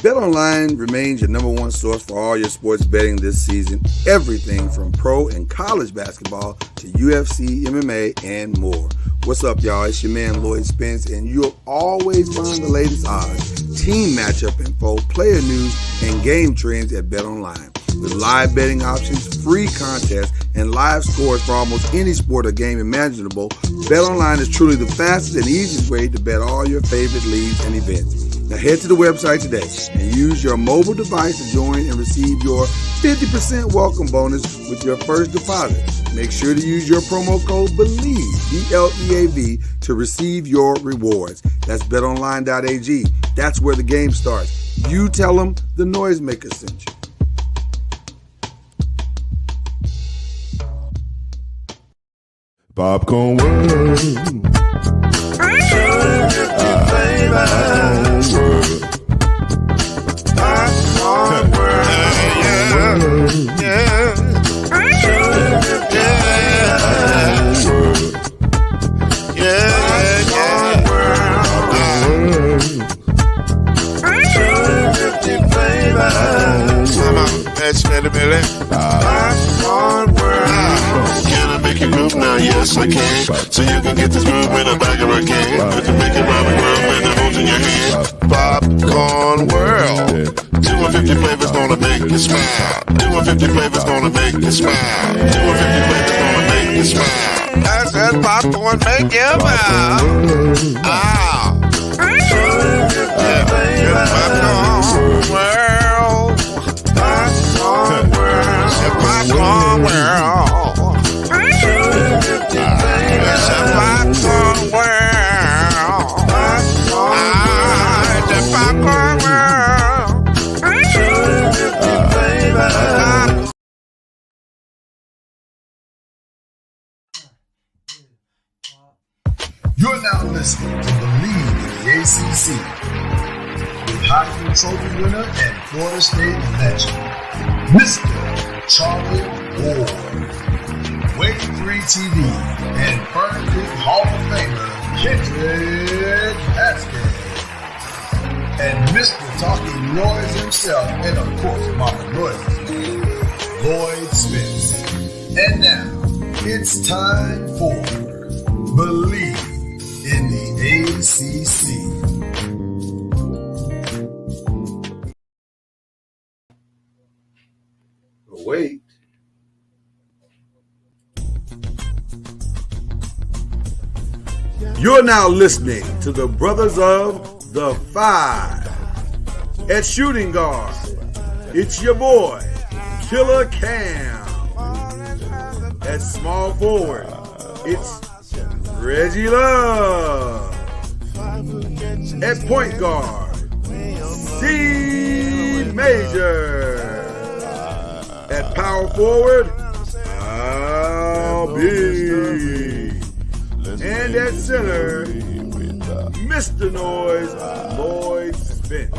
BetOnline remains your number one source for all your sports betting this season. Everything from pro and college basketball to UFC, MMA, and more. What's up, y'all? It's your man, Lloyd Spence, and you'll always find the latest odds, team matchup info, player news, and game trends at BetOnline. With live betting options, free contests, and live scores for almost any sport or game imaginable, BetOnline is truly the fastest and easiest way to bet all your favorite leagues and events. Now head to the website today and use your mobile device to join and receive your 50% welcome bonus with your first deposit. Make sure to use your promo code BLEAV, B-L-E-A-V, to receive your rewards. That's betonline.ag. That's where the game starts. You tell them the Noisemaker sent you. Popcorn World. Can I make you move now? Yes, I can. So you can get this move in the back of a can. I can make it round the world with the holes in your hand. Popcorn world. 250 flavors gonna make you smile. 250 flavors gonna make you smile. 250 flavors gonna make you smile. I said popcorn make you smile. Ah. 250 flavors. Popcorn world. Popcorn world. Popcorn world. You're now listening to BLEAV in the ACC with Heisman Trophy winner and Florida State legend, Mr. Charlie Ward, Wave 3 TV, and Furniture Hall of Famer Kendrick Haskins, and Mr. Talking NOIZ himself, and of course Mama NOIZ's name, Lloyd Spence. And now, it's time for BLEAV in the ACC. Wait. You're now listening to the Brothers of the Five. At shooting guard, it's your boy, Killer Cam. At small forward, it's Reggie Love. At point guard, C Major. At power forward, I'll be. And at center, Mr. NOIZ, Lloyd Spence.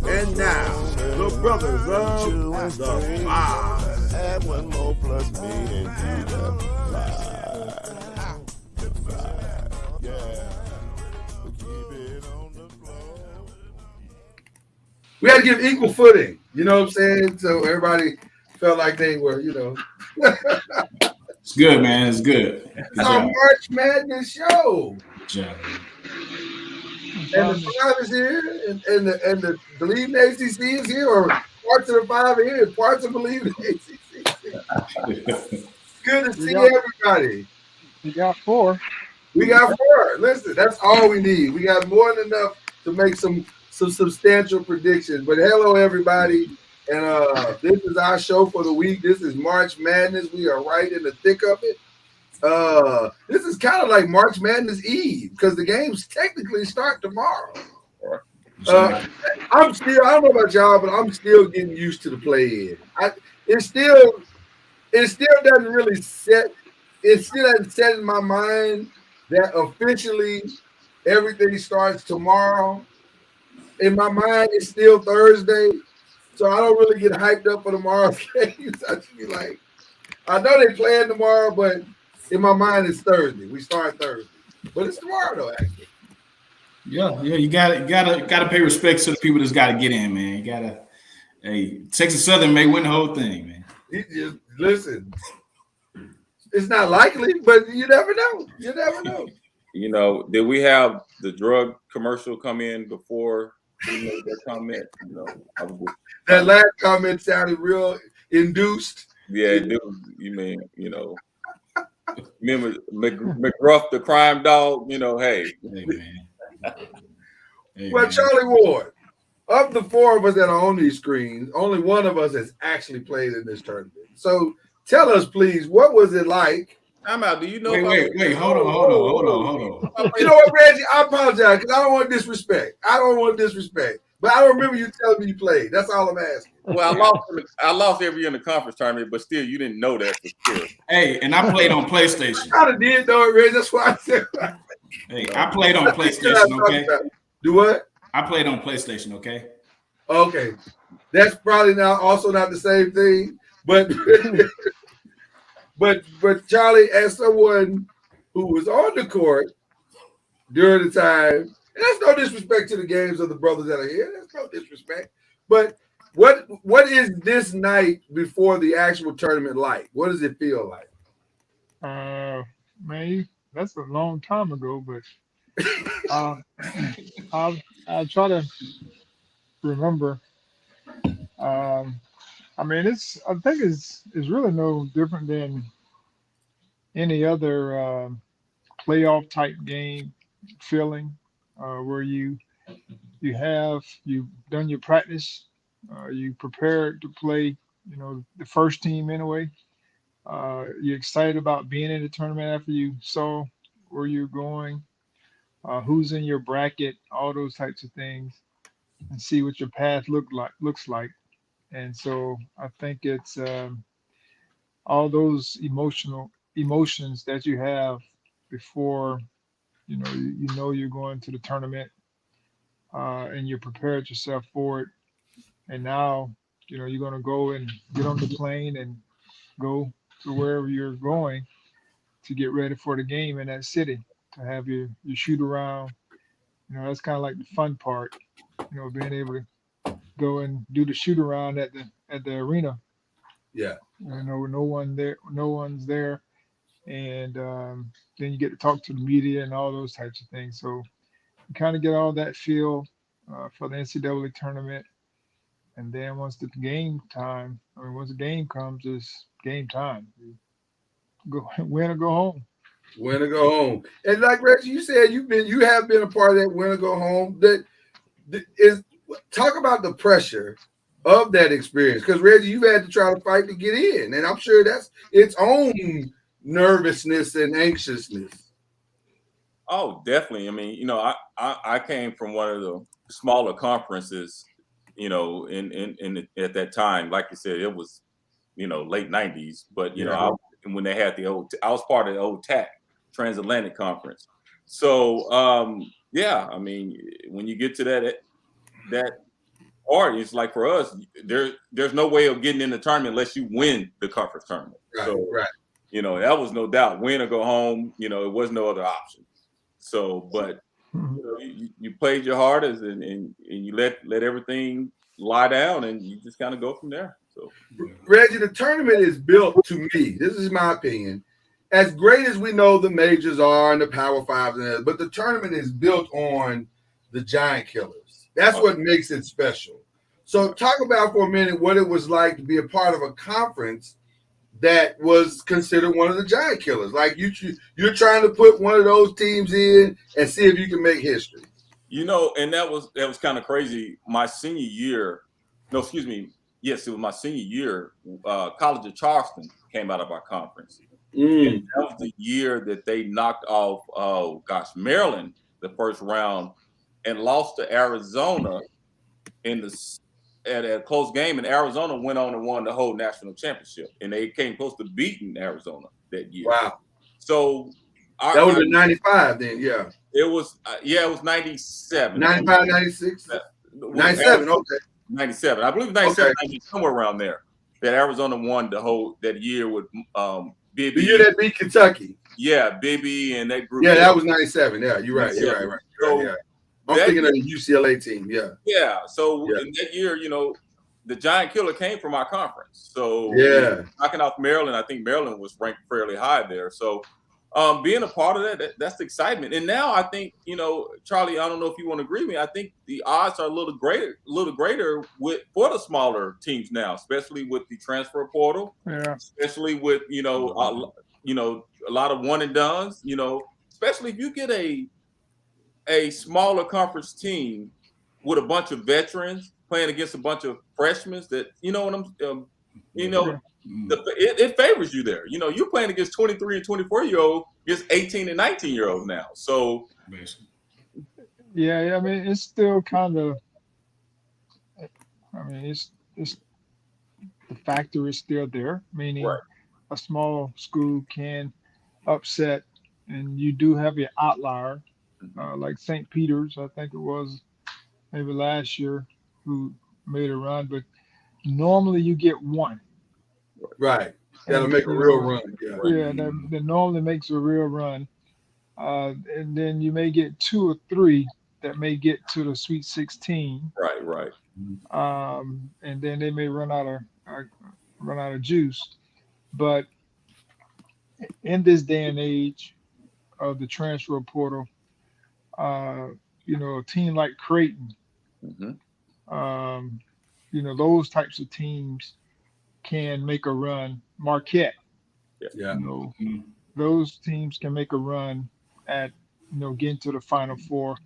And now, the Brothers of the Five. Add one more plus me and you We had to give equal footing, you know what I'm saying? So everybody felt like they were, you know. It's good, man. It's good. It's our March Madness show. Yeah. And the Five is here, and the BLEAV in the ACC is here, or parts of the Five are here, parts of BLEAV in the ACC. Good to see everybody. We got four. We got four. Listen, that's all we need. We got more than enough to make some substantial predictions. But hello, everybody. And this is our show for the week. This is March Madness. We are right in the thick of it. This is kind of like March Madness Eve because the games technically start tomorrow. I don't know about y'all, but I'm still getting used to the play-in. It still doesn't really set. It still hasn't set in my mind that officially everything starts tomorrow. In my mind, it's still Thursday. So I don't really get hyped up for tomorrow's games. I just be like, I know they're playing tomorrow, but in my mind it's Thursday. We start Thursday, but it's tomorrow though. Actually, yeah. You gotta pay respect to the people that's got to get in, man. You gotta. Hey, Texas Southern may win the whole thing, man. Just listen. It's not likely, but you never know. You never know. You know, did we have the drug commercial come in before we made that comment? You know, that last comment sounded real induced. Yeah, you mean, you know, remember McGruff, the crime dog? You know, hey man. Well, Charlie Ward, of the four of us that are on these screens, only one of us has actually played in this tournament. So tell us, please, what was it like? I'm out. Do you know? Wait. Hold on. You know what, Reggie? I apologize because I don't want disrespect. But I don't remember you telling me you played. That's all I'm asking. Well, I lost every year in the conference tournament, but still, you didn't know that for sure. Hey, and I played on PlayStation. I kind of did know it, Reggie. That's why I said. Hey, I played on PlayStation. Okay. Do what? I played on PlayStation. Okay. Okay, that's probably not the same thing, but but Charlie, as someone who was on the court during the time, and that's no disrespect to the games of the brothers that are here. That's no disrespect, but what is this night before the actual tournament like? What does it feel like? Man, that's a long time ago, but uh, I'll try to remember. Um, I mean, I think it's really no different than any other playoff type game feeling, where you've done your practice, you prepared to play, the first team anyway. You're excited about being in the tournament after you saw where you're going, who's in your bracket, all those types of things, and see what your path looks like. And so I think it's all those emotions that you have before you know you're going to the tournament, and you prepared yourself for it. And now you're going to go and get on the plane and go to wherever you're going to get ready for the game in that city, to have your shoot around. That's kind of like the fun part, being able to go and do the shoot around at the arena. Yeah. No one's there, and then you get to talk to the media and all those types of things. So you kind of get all that feel for the NCAA tournament, and then once the game comes, it's game time. You go win or go home. Win or go home. And like Reggie, you said you have been a part of that win or go home. That is, talk about the pressure of that experience, because Reggie, you've had to try to fight to get in, and I'm sure that's its own nervousness and anxiousness. Oh, definitely. I mean, I came from one of the smaller conferences, at that time. Like you said, it was, late 90s, but when they had I was part of the old TAC, Transatlantic Conference. So yeah, I mean, when you get to that part, it's like for us, there's no way of getting in the tournament unless you win the conference tournament. Right, so right. That was no doubt, win or go home. It was no other option. So, but you played your hardest, and you let everything lie down, and you just kind of go from there. So, Reggie, the tournament is built, to me, this is my opinion, as great as we know the majors are and the Power Fives, but the tournament is built on the giant killers. That's what makes it special. So talk about for a minute what it was like to be a part of a conference that was considered one of the giant killers. Like you're trying to put one of those teams in and see if you can make history. And that was kind of crazy. My senior year, yes, it was my senior year. College of Charleston came out of our conference. And that was the year that they knocked off, Maryland the first round and lost to Arizona at a close game. And Arizona went on and won the whole national championship. And they came close to beating Arizona that year. Wow. So that would have been 95 then, yeah. It was 97. 95, 96? 97, okay. 97. I believe 97, okay. Somewhere around there. That Arizona won that year with Bibby. The year that beat Kentucky. Yeah, Bibby and that group. Yeah, that was 97. Yeah, you're right. You're right. So yeah. I'm thinking of the UCLA team. Yeah. Yeah. So in that year, the giant killer came from our conference. So knocking off Maryland, I think Maryland was ranked fairly high there. So being a part of that's the excitement. And now I think, Charlie, I don't know if you want to agree with me. I think the odds are a little greater for the smaller teams now, especially with the transfer portal. Yeah. Especially with a lot of one and dones. Especially if you get a smaller conference team with a bunch of veterans playing against a bunch of freshmen that it favors you there. You're playing against 23 and 24-year-olds, against 18 and 19-year-olds now. So yeah, I mean, it's still kind of, it's the factor is still there, meaning a small school can upset, and you do have your outlier. like St. Peter's, I think it was maybe last year, who made a run. But normally you get one. Right. That'll And, make a you real know, run. Yeah. yeah, that normally makes a real run. And then you may get 2 or 3 that may get to the Sweet 16. Right. And then they may run out of juice. But in this day and age of the transfer portal, a team like Creighton, those types of teams can make a run. Marquette, Yeah. Those teams can make a run at, getting to the Final Four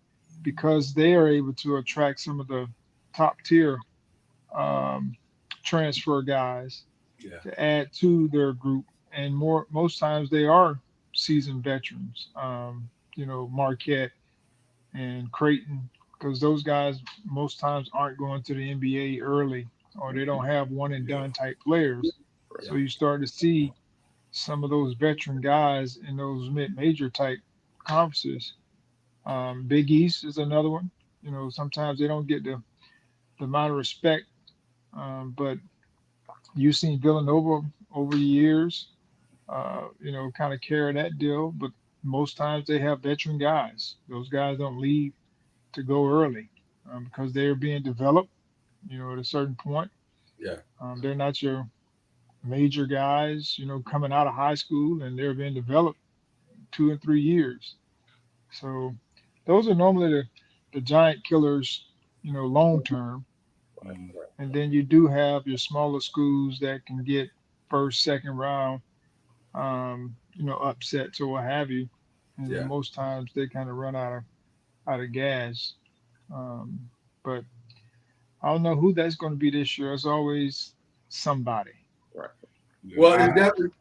because they are able to attract some of the top tier transfer guys to add to their group. And most times they are seasoned veterans, Marquette and Creighton, because those guys most times aren't going to the NBA early, or they don't have one and done type players. So you start to see some of those veteran guys in those mid-major type conferences. Big East is another one. Sometimes they don't get the amount of respect, but you've seen Villanova over the years, kind of carry that deal. But most times they have veteran guys. Those guys don't leave to go early because they're being developed, at a certain point. Yeah. They're not your major guys, coming out of high school, and they're being developed 2 and 3 years. So those are normally the giant killers, long term. And then you do have your smaller schools that can get first, second round, upsets or what have you. And then most times they kind of run out of gas. But I don't know who that's going to be this year. It's always somebody. Right. Well,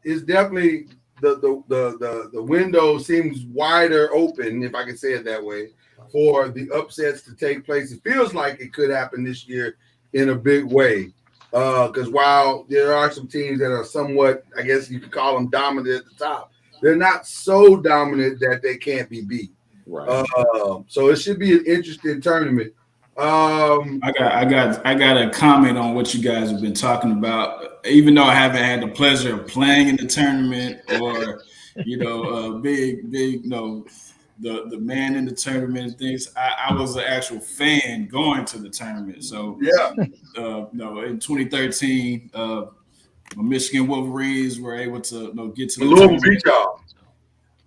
it's definitely the window seems wider open, if I can say it that way, for the upsets to take place. It feels like it could happen this year in a big way. Because while there are some teams that are somewhat, I guess you could call them dominant at the top, they're not so dominant that they can't be beat. Right. So it should be an interesting tournament. I got a comment on what you guys have been talking about. Even though I haven't had the pleasure of playing in the tournament or, big, the man in the tournament and things, I was an actual fan going to the tournament. So in 2013, my Michigan Wolverines were able to get to the Louisville beat y'all.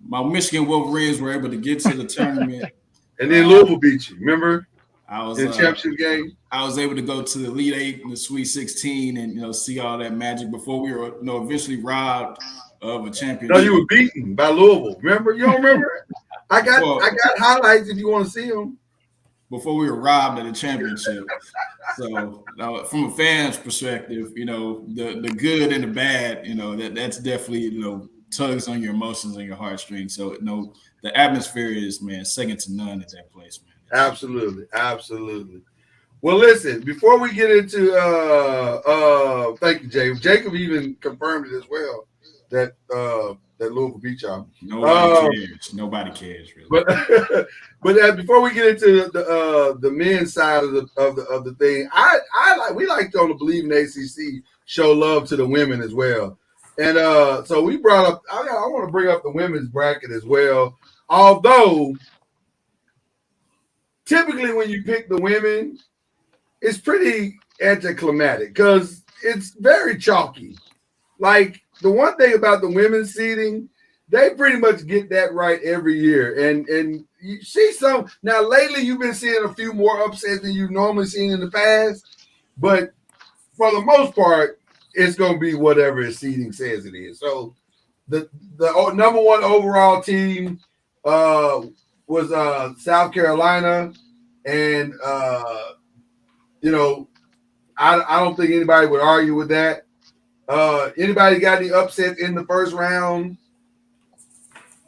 My Michigan Wolverines were able to get to the tournament, and then Louisville beat you. Remember? I was in the championship game. I was able to go to the Elite Eight and the Sweet 16 and see all that magic before we were eventually robbed of a championship. No, you were beaten by Louisville. Remember? You don't remember? I got highlights if you want to see them. Before we were robbed of the championship. So from a fan's perspective, the good and the bad, that's definitely tugs on your emotions and your heartstrings. So the atmosphere is, man, second to none at that place, man. Absolutely. Well, listen, before we get into thank you, Jacob. Jacob even confirmed it as well that Louisville beat y'all. Nobody cares really. But before we get into the men's side of the thing, we like to on the BLEAV in ACC show love to the women as well. And so we brought up, I want to bring up the women's bracket as well. Although typically when you pick the women, it's pretty anticlimactic because it's very chalky. Like the one thing about the women's seeding, they pretty much get that right every year. And you see some now lately you've been seeing a few more upsets than you've normally seen in the past, but for the most part, it's going to be whatever the seeding says it is. So the number one overall team was South Carolina, and I don't think anybody would argue with that. Anybody got any upsets in the first round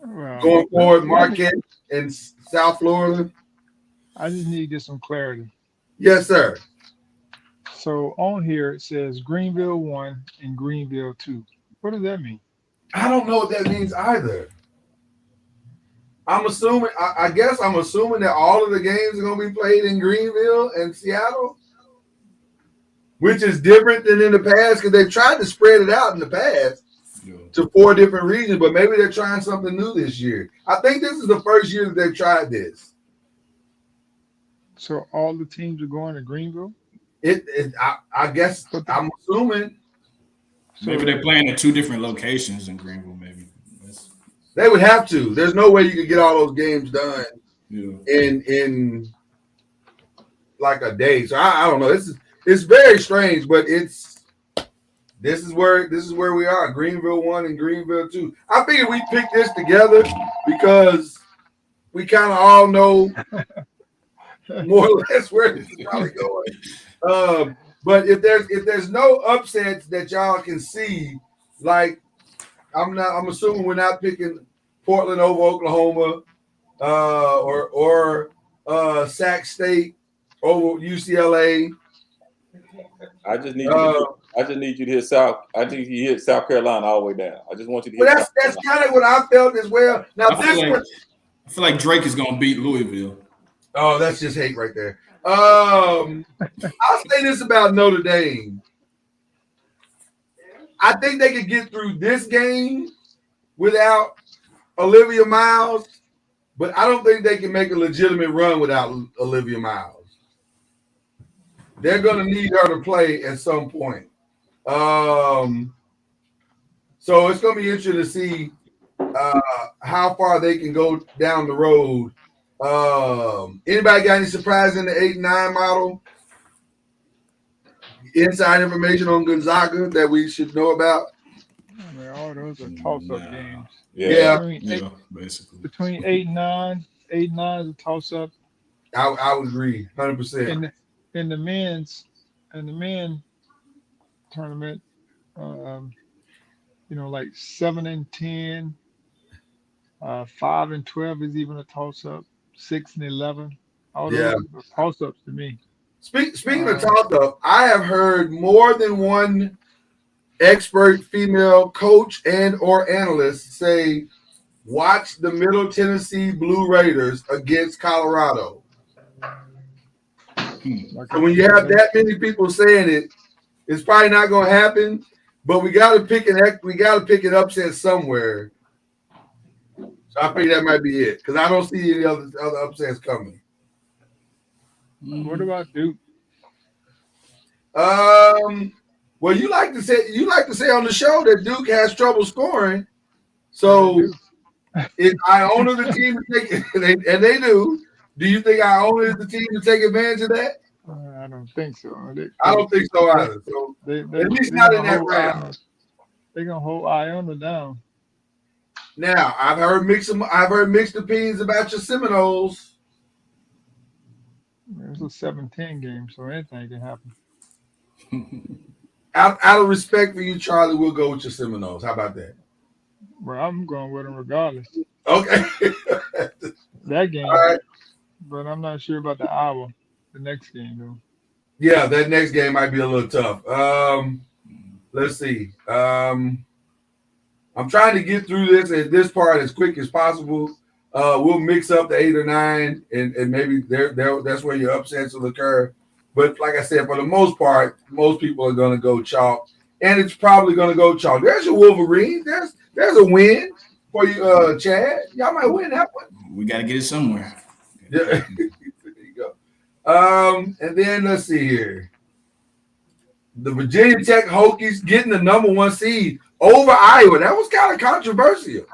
going forward? Marquette and South Florida. I just need to get some clarity. Yes, sir. So on here it says Greenville 1 and Greenville 2. What does that mean? I don't know what that means either. I'm assuming. I guess I'm assuming that all of the games are going to be played in Greenville and Seattle, which is different than in the past because they've tried to spread it out in the past to 4 different regions, but maybe they're trying something new this year. I think this is the first year that they've tried this. So all the teams are going to Greenville? I guess I'm assuming. Maybe they're playing at 2 different locations in Greenville. Maybe they would have to. There's no way you could get all those games done in like a day. So I don't know. It's very strange, but this is where we are. Greenville 1 and Greenville 2. I figured we picked this together because we kind of all know more or less where this is probably going. But if there's no upsets that y'all can see, like I'm assuming we're not picking Portland over Oklahoma, or Sac State over UCLA. I just need you to hit South. I think you hit South Carolina all the way down. I just want you to hit. But that's kind of what I felt as well. Now I feel like Drake is gonna beat Louisville. Oh, that's just hate right there. I'll say this about Notre Dame. I think they could get through this game without Olivia Miles, but I don't think they can make a legitimate run without Olivia Miles. They're going to need her to play at some point. So it's going to be interesting to see how far they can go down the road. Anybody got any surprise in the 8-9 model? Inside information on Gonzaga that we should know about? I mean, all those are toss-up games. Yeah. Basically. Between 8 and 9, 8 and 9 is a toss-up. I would agree, 100%. In the men's tournament, like 7 and 10, 5 and 12 is even a toss-up. 6 and 11, all those are toss-ups to me. Speaking of toss-up, I have heard more than one expert female coach and or analyst say, watch the Middle Tennessee Blue Raiders against Colorado. So when you have that many people saying it, it's probably not going to happen. But we got to pick an upset somewhere. So I think that might be it because I don't see any other upsets coming. What about Duke? Well, you like to say on the show that Duke has trouble scoring. So if Iona the team to take it, and they do you think Iona is the team to take advantage of that? I don't think so. I don't think so either. So at least not in that round. They're gonna hold Iona down. Now I've heard mixed opinions about your Seminoles. It's a 7-10 game, so anything can happen. Out of respect for you, Charlie, we'll go with your Seminoles. How about that? Well, I'm going with them regardless. Okay. That game. All right. But I'm not sure about the Iowa, the next game, though. Yeah, that next game might be a little tough. Let's see. I'm trying to get through this part as quick as possible. We'll mix up the 8 or 9, and maybe that's where your upsets will occur. But like I said, for the most part, most people are going to go chalk, and it's probably going to go chalk. There's your Wolverines. There's a win for you, Chad. Y'all might win that one. We got to get it somewhere. Yeah. There you go. And then let's see here. The Virginia Tech Hokies getting the #1 seed over Iowa. That was kind of controversial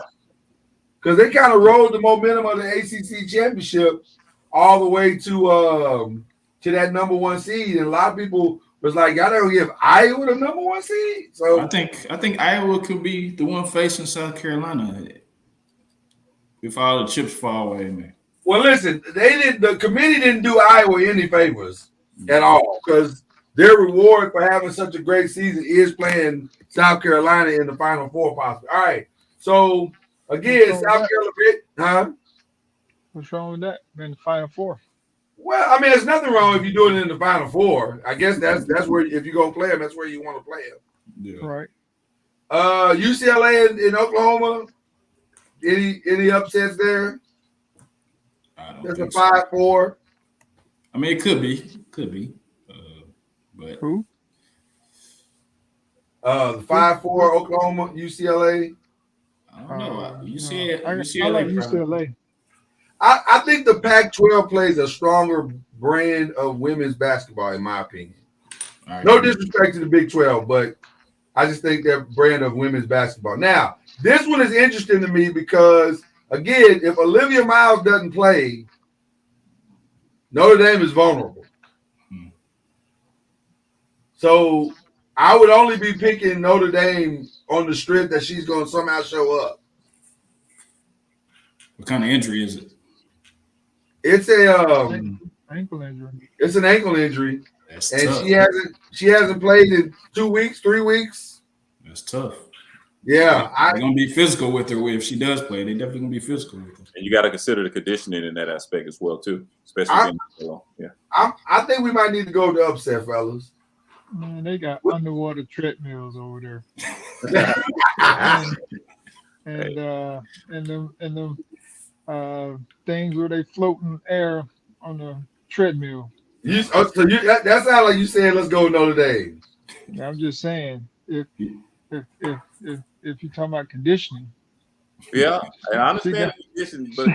because they kind of rolled the momentum of the ACC championship all the way to that #1 seed, and a lot of people was like, "Y'all don't give Iowa the #1 seed." So I think Iowa could be the one facing South Carolina if all the chips fall away, man. Well, listen, the committee didn't do Iowa any favors at all because their reward for having such a great season is playing South Carolina in the Final Four, possibly. All right. So again, South Carolina, huh? What's wrong with that? In the Final Four. Well, I mean, there's nothing wrong if you do it in the Final Four. I guess that's where if you're gonna play them, that's where you want to play them. Yeah. Right. UCLA in Oklahoma. Any upsets there? That's a 5-4. I mean, it could be. But Who? The 5-4 Oklahoma, UCLA. I don't know. UCLA. UCLA. I like UCLA. I think the Pac-12 plays a stronger brand of women's basketball, in my opinion. Right. No disrespect to the Big 12, but I just think their brand of women's basketball. Now, this one is interesting to me because, again, if Olivia Miles doesn't play, Notre Dame is vulnerable. So I would only be picking Notre Dame on the strength that she's going to somehow show up. What kind of injury is it? It's a ankle injury. It's an ankle injury. That's and tough. she hasn't played in 2 weeks, 3 weeks. That's tough. Yeah, they're gonna be physical with her if she does play. They definitely gonna be physical with her. And you got to consider the conditioning in that aspect as well too, especially I think we might need to go to upset, fellas. Man, they got underwater treadmills over there, and them things where they float in air on the treadmill. That sounds like you saying let's go Notre Dame. I'm just saying if you're talking about conditioning. Yeah, and I understand the conditioning, but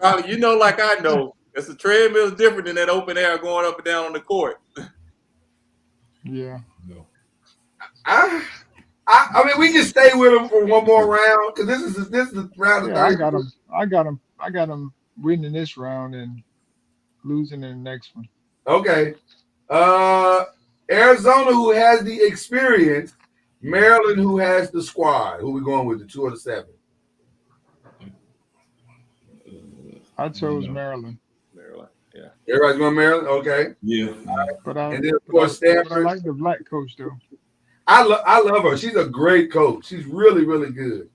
probably like I know, it's a treadmill is different than that open air going up and down on the court. Yeah. No. I mean, we can stay with them for one more round because this is the round. Yeah, I got them winning this round and losing in the next one. Okay. Arizona, who has the experience. Maryland, who has the squad. Who we going with, the 2 or the 7? I chose Maryland. Maryland, yeah. Everybody's going Maryland? Okay. Yeah. And then, of course, Stanford. I like the black coach, though. I love her. She's a great coach. She's really, really good.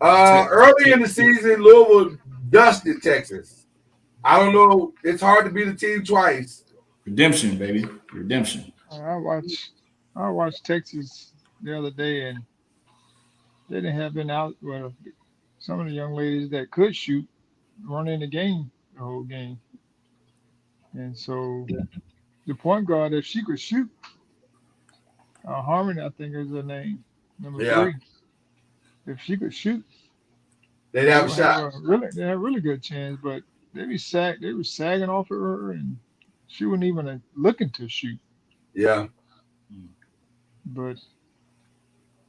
Early in the season, Louisville dusted Texas. I don't know. It's hard to beat a team twice. Redemption, baby. Redemption. I watched Texas the other day, and they didn't have been out. Well, some of the young ladies that could shoot running the whole game. And so the point guard, if she could shoot, Harmon, I think is her name, number 3. If she could shoot, they'd have a shot. They have a really good chance, but they were sagging off of her, and she wasn't even looking to shoot. Yeah. But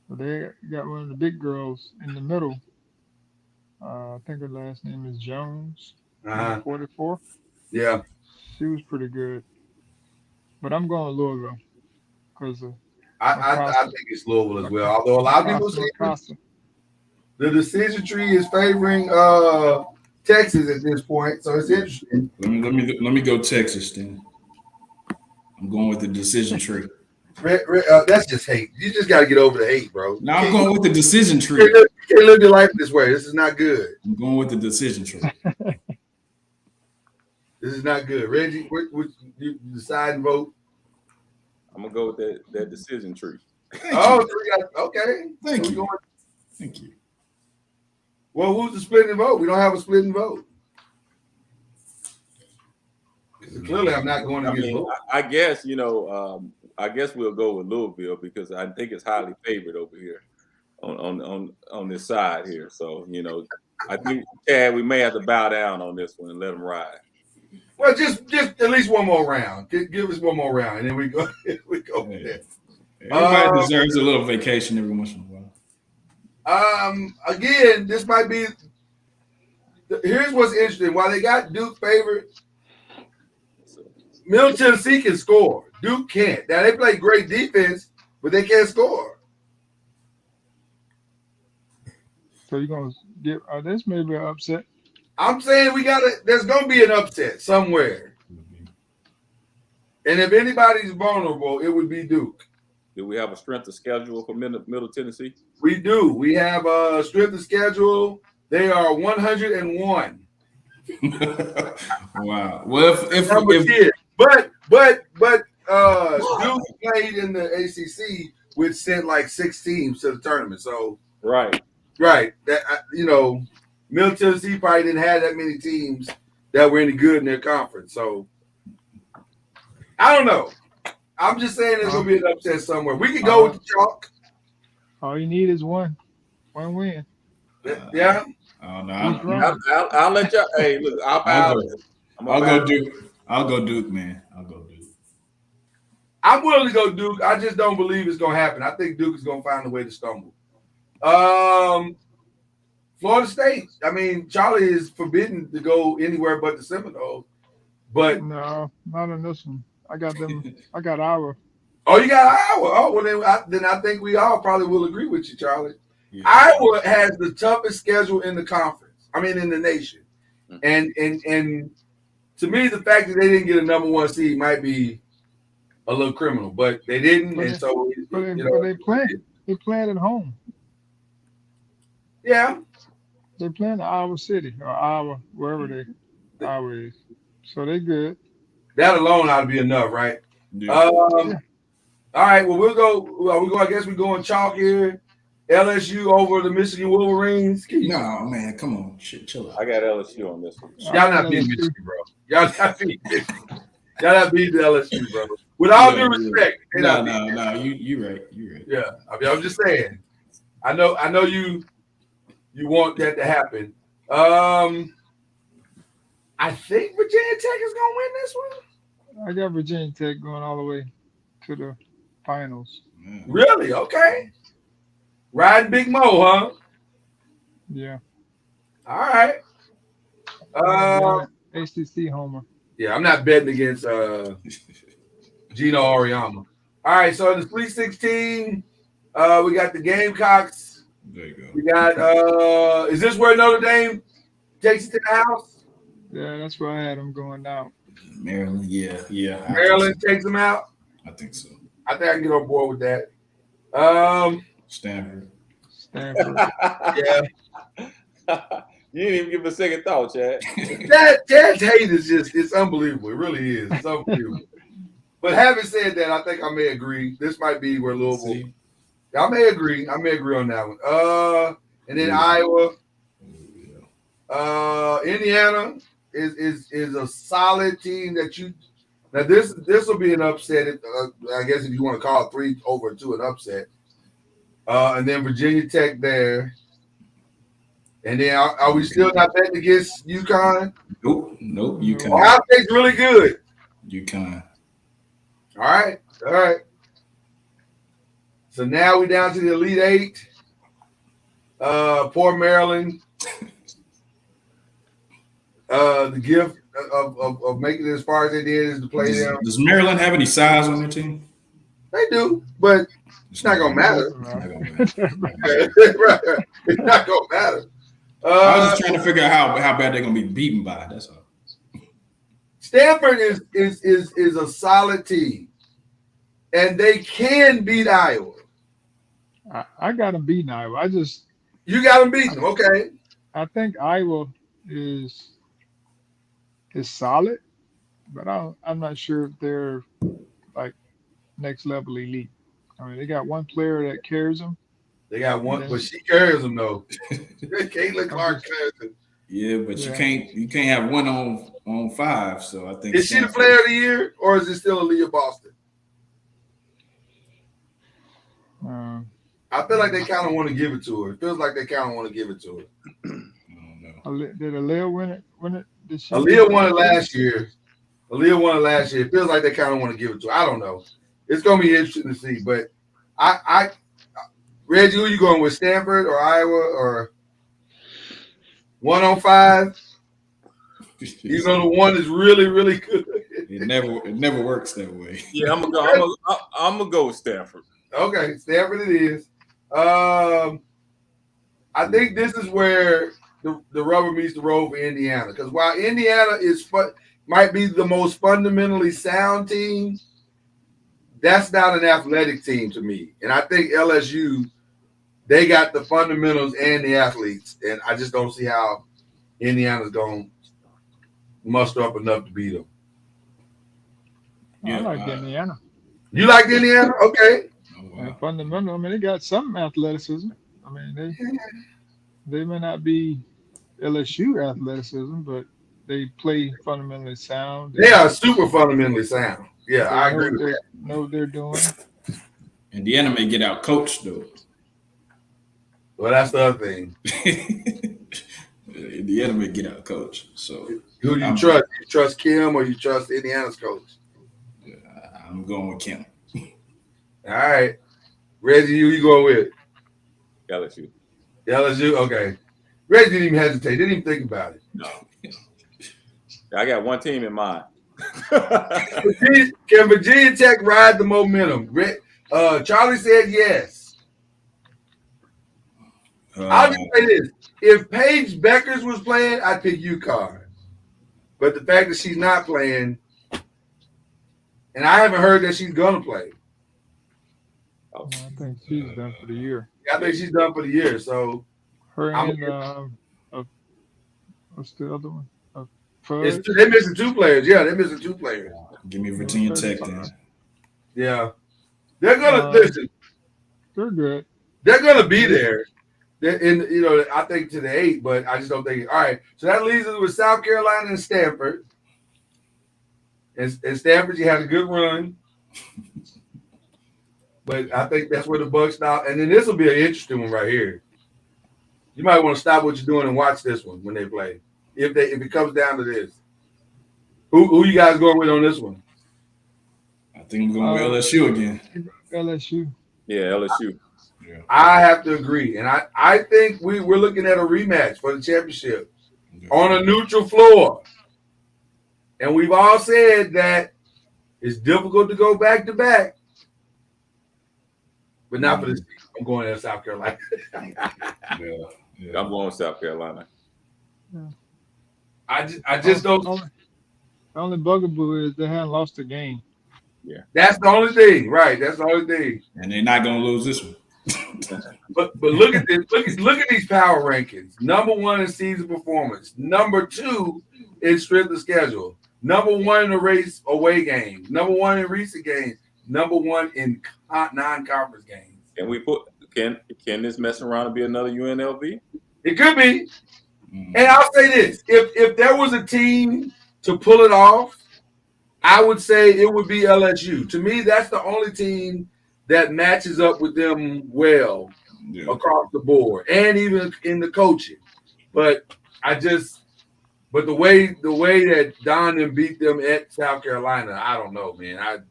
they got one of the big girls in the middle. I think her last name is Jones, 44. Yeah. She was pretty good. But I'm going to Louisville because I think it's Louisville as well. Although a lot of people say the decision tree is favoring Texas at this point, so it's interesting. Let me go Texas then. I'm going with the decision tree. That's just hate. You just got to get over the hate, bro. No, I'm going with the decision tree. You can't live your life this way. This is not good. I'm going with the decision tree. This is not good. Reggie, what you decide and vote? I'm going to go with that decision tree. Okay. Thank you. Thank you. Well, who's the splitting vote? We don't have a splitting vote. Clearly, I'm not going to get vote. I guess, I guess we'll go with Louisville because I think it's highly favored over here on this side here. So, I think, Chad, we may have to bow down on this one and let them ride. Well, just at least one more round. Give us one more round, and then we go from there. Everybody deserves a little vacation every once in a while. Again, this might be. Here's what's interesting. While they got Duke favored, Middle Tennessee can score. Duke can't. Now they play great defense, but they can't score. So you're gonna get this may be an upset. I'm saying there's gonna be an upset somewhere. And if anybody's vulnerable, it would be Duke. Do we have a strength of schedule for Middle Tennessee? We do. We have a strength of schedule. They are 101. Wow. Well, if Duke played in the ACC, which sent like 6 teams to the tournament. So right. That Middle Tennessee probably didn't have that many teams that were any good in their conference. So I don't know. I'm just saying there's gonna be an upset somewhere. We could go with the chalk. All you need is one win. Yeah. Oh no, I'll let y'all. Hey, look, I'll go Duke. I'll go Duke, man. I'll go Duke. I'm willing to go Duke. I just don't believe it's gonna happen. I think Duke is gonna find a way to stumble. Florida State. I mean, Charlie is forbidden to go anywhere but the Seminoles. But no, not on this one. I got them. I got Iowa. Oh, you got Iowa. Oh, well, then I think we all probably will agree with you, Charlie. Yeah. Iowa has the toughest schedule in the conference. I mean, in the nation. And to me, the fact that they didn't get a number 1 seed might be a little criminal, but they didn't, but they played at home. Yeah, they playing in Iowa City or Iowa, wherever Iowa is. So they good. That alone ought to be enough, right? Yeah. All right. Well, we'll go. I guess we're going chalk here. LSU over the Michigan Wolverines. No, man, come on, chill out. I got LSU on this one. Y'all not beating Michigan, bro. Y'all not beating the LSU, bro. With all due respect. No. You right. Yeah. I mean, I'm just saying. I know you want that to happen. I think Virginia Tech is gonna win this one. I got Virginia Tech going all the way to the finals. Really? Okay. Riding Big Mo, huh? Yeah. All right. ACC homer. Yeah, I'm not betting against Gino Auriemma. All right, so in the Sweet 16, we got the Gamecocks. There you go. We got is this where Notre Dame takes it to the house? Yeah, that's where I had them going down. Maryland, yeah. Maryland takes them out? I think so. I think I can get on board with that. Stanford. Yeah. You didn't even give a second thought, Chad. Chad's hate is it's unbelievable. It really is. It's unbelievable. But having said that, I think I may agree. This might be where Louisville. I may agree on that one. And then Iowa. Indiana is a solid team that you. Now this will be an upset. I guess if you want to call it 3-2 an upset. And then Virginia Tech there. And then are we still not betting against UConn? Nope. UConn. Ohio State's really good. UConn. All right. So now we're down to the Elite Eight. Poor Maryland. The gift of making it as far as they did is to play them. Does Maryland have any size on their team? They do, but it's not gonna matter. It's not gonna matter. I was just trying to figure out how bad they're gonna be beaten by. That's all. Stanford is a solid team, and they can beat Iowa. I got them beating Iowa. You got them beating them, okay? I think Iowa is solid, but I'm not sure if they're like next level elite. I mean, they got one player that carries them. They got one, but she carries them though. Caitlin Clark carries them. Yeah, but you can't have one on 5. So I think is she the player of the year, or is it still Aaliyah Boston? I feel like they kind of want to give it to her. It feels like they kind of want to give it to her. I don't know. Did Aaliyah win it? Aaliyah won it last year. It feels like they kind of want to give it to her. I don't know. It's going to be interesting to see. But I Reggie, who you going with, Stanford or Iowa or 1 on 5? Even though the one is really, really good. It never works that way. Yeah, I'm gonna go with Stanford. Okay, Stanford it is. I think this is where the rubber meets the road for Indiana. Because while Indiana might be the most fundamentally sound team, that's not an athletic team to me. And I think LSU, they got the fundamentals and the athletes. And I just don't see how Indiana's going to muster up enough to beat them. I like Indiana. You like Indiana? Okay. Oh, wow. Fundamental. I mean, they got some athleticism. I mean, they may not be LSU athleticism, but they play fundamentally sound. They are super fundamentally sound. Yeah, I agree with that. Know what they're doing. Indiana may get out coached though. Well, that's the other thing. Indiana may get out coached. So who do you trust? You trust Kim or you trust Indiana's coach? I'm going with Kim. All right. Reggie, you going with? LSU. LSU? Okay. Reggie didn't even hesitate. Didn't even think about it. No. I got one team in mind. Can Virginia Tech ride the momentum? Charlie said yes. I'll just say this. If Paige Beckers was playing, I'd pick UConn. But the fact that she's not playing, and I haven't heard that she's going to play. I think she's done for the year. I think she's done for the year. So her and what's the other one? They're missing two players. Yeah, they're missing two players. Give me Virginia Tech then. Yeah, they're gonna listen. They're good. They're gonna be there. I think to the 8, but I just don't think. All right, so that leaves us with South Carolina and Stanford. And Stanford, you had a good run, but I think that's where the buck stopped. And then this will be an interesting one right here. You might want to stop what you're doing and watch this one when they play. If it comes down to this, who you guys going with on this one? I think we're going with LSU again. LSU. Yeah, LSU. Yeah. I have to agree, and I think we're looking at a rematch for the championship on a neutral floor. And we've all said that it's difficult to go back to back, but not for this. I'm going to South Carolina. Yeah. I'm going with South Carolina. Yeah. I just don't. The only bugaboo is they haven't lost a game. Yeah, that's the only thing, right? That's the only thing. And they're not going to lose this one. but look at this. Look at these power rankings. Number 1 in season performance. Number 2 in strength of schedule. Number 1 in the race away games. Number 1 in recent games. Number 1 in non-conference games. Can this mess around and be another UNLV? It could be. And I'll say this: if there was a team to pull it off, I would say it would be LSU. To me, that's the only team that matches up with them well across the board, and even in the coaching. But the way that Don beat them at South Carolina, I don't know, man.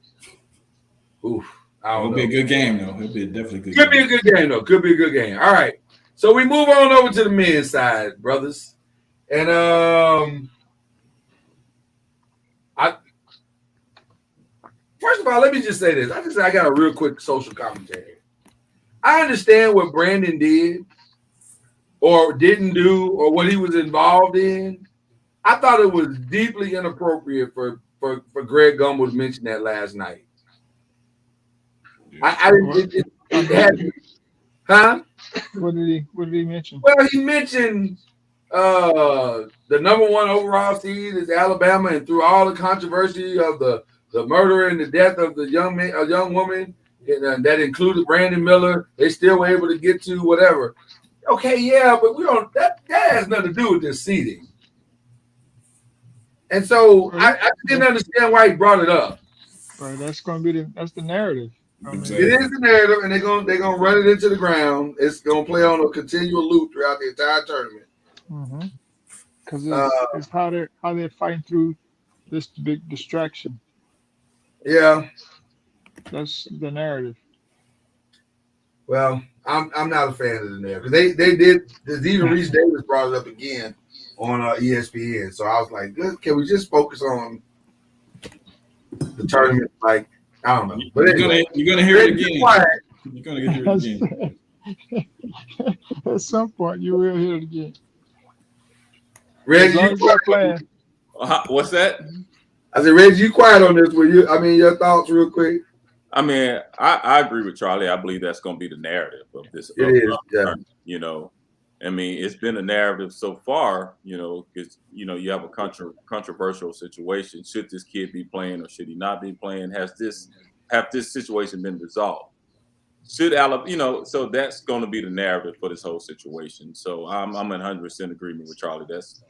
It'll be a good game, though. It'll be definitely good. Could be a good game, though. Could be a good game. All right. So we move on over to the men's side, brothers. And first of all, let me just say this. I got a real quick social commentary. I understand what Brandon did or didn't do or what he was involved in. I thought it was deeply inappropriate for Greg Gumbel to mention that last night. Huh? What did he mention? Well, he mentioned the number 1 overall seed is Alabama, and through all the controversy of the murder and the death of the a young woman, and that included Brandon Miller, they still were able to get to whatever. Okay, yeah, but we don't. That has nothing to do with this seeding. And so I didn't understand why he brought it up. Right, that's going to be that's the narrative. It is the narrative, and they're gonna run it into the ground. It's gonna play on a continual loop throughout the entire tournament. Because it's how they're fighting through this big distraction. Yeah, that's the narrative. Well, I'm not a fan of the narrative because they did. Even Reese Davis brought it up again on ESPN. So I was like, can we just focus on the tournament? Like, I don't know. But anyway, you're gonna hear it again. You're gonna hear it again. At some point, you will hear it again. Reggie, what's that? I said, Reggie, you quiet on this one. Your thoughts real quick. I mean, I agree with Charlie. I believe that's going to be the narrative of this. Yeah. You know, I mean, it's been a narrative so far. Because you have a controversial situation. Should this kid be playing or should he not be playing? Have this situation been resolved? should Alabama, so that's going to be the narrative for this whole situation. So I'm in 100% agreement with Charlie. That's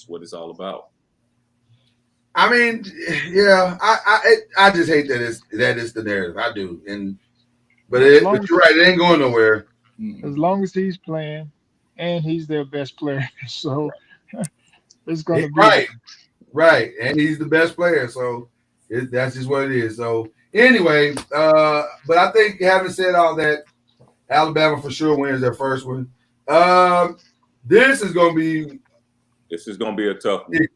what it's all about. I mean, yeah, I just hate that it's the narrative. I do, but you're right, it ain't going nowhere. As long as he's playing, and he's their best player, so it's going to be right, and he's the best player, so that's just what it is. So anyway, but I think having said all that, Alabama for sure wins their first one. This is going to be a tough one.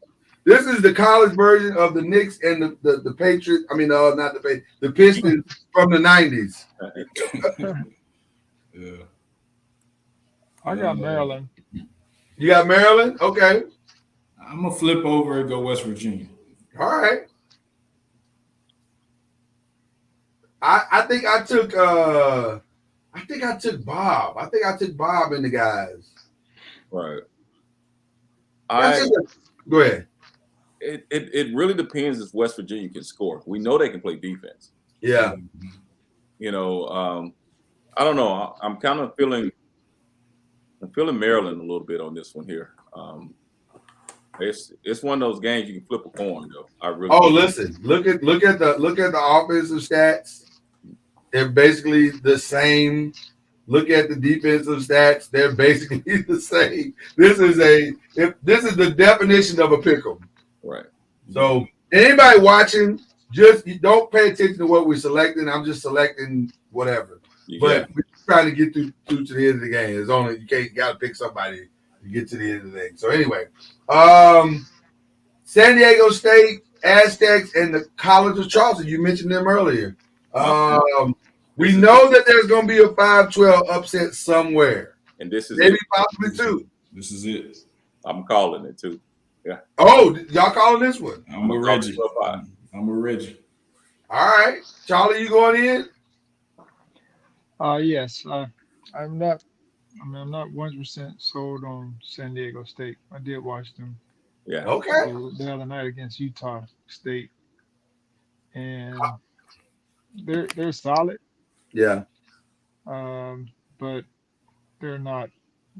This is the college version of the Knicks and the Patriots. I mean, not the Patriots, the Pistons from the 90s. Yeah. I got Maryland. You got Maryland? Okay. I'm gonna flip over and go West Virginia. All right. I think I took Bob. I think I took Bob in the guys. Right. Go ahead. It really depends if West Virginia can score. We know they can play defense. Yeah. I don't know. I'm kind of feeling Maryland a little bit on this one here. It's one of those games you can flip a coin though. Listen, look at the offensive stats. They're basically the same. Look at the defensive stats. They're basically the same. This is the definition of a pick'em. Right. So anybody watching, just don't pay attention to what we're selecting. I'm just selecting whatever. But we're trying to get through to the end of the game. It's only you got to pick somebody to get to the end of the thing. So anyway, San Diego State, Aztecs, and the College of Charleston. You mentioned them earlier. We know that there's going to be a 5-12 upset somewhere, and this is maybe possibly two. This is it. I'm calling it too. Yeah. Oh, y'all calling this one? I'm a Reggie. I'm a Reggie. All right, Charlie, you going in? Yes. I'm not 100% sold on San Diego State. I did watch them. Yeah. Okay. The other night against Utah State, and they're solid. Yeah. But they're not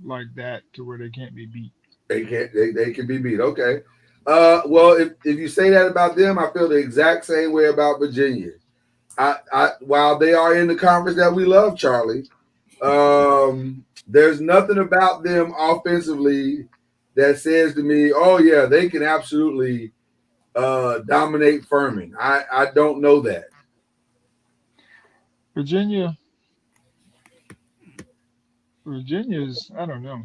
like that to where they can't be beat. They can be beat. Okay. Well, if you say that about them, I feel the exact same way about Virginia. While they are in the conference that we love, Charlie, there's nothing about them offensively that says to me, oh yeah, they can absolutely dominate Furman. I don't know that. Virginia's, I don't know.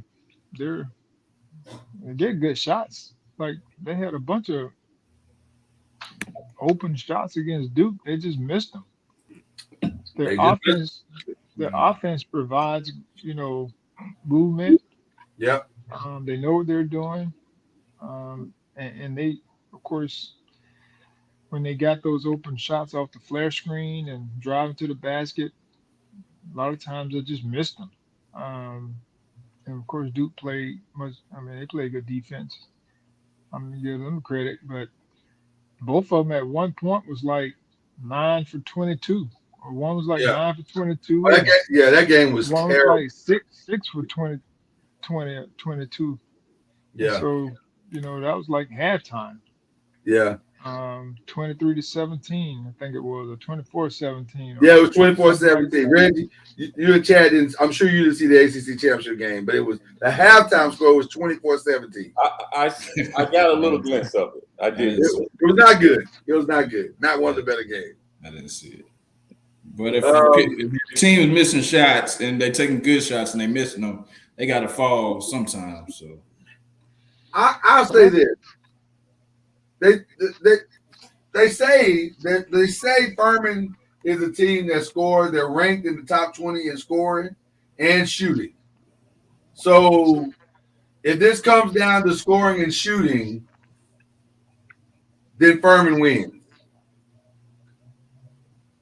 They get good shots. Like they had a bunch of open shots against Duke. They just missed them. Their offense provides, movement. Yep. They know what they're doing. And they, of course, when they got those open shots off the flare screen and driving to the basket, a lot of times they just missed them. And of course, Duke played much. I mean, they played good defense. I'm gonna give them credit, but both of them at one point was like 9 for 22, or one was like 9 for 22. That game was one terrible. was like 6 for 22. Yeah. So that was like halftime. Yeah. 23-17, I think it was, or 24-17. Yeah, it was 24-17. Reggie, you and Chad didn't. I'm sure you didn't see the ACC championship game, but it was the halftime score was 24-17. I got a little glimpse of it. I did. It was not good. It was not good. Not one of the better games. I didn't see it. But if your team is missing shots and they're taking good shots and they're missing them, they got to fall sometimes. So I'll say this. They say Furman is a team that scores. They're ranked in the top 20 in scoring and shooting. So if this comes down to scoring and shooting, then Furman wins.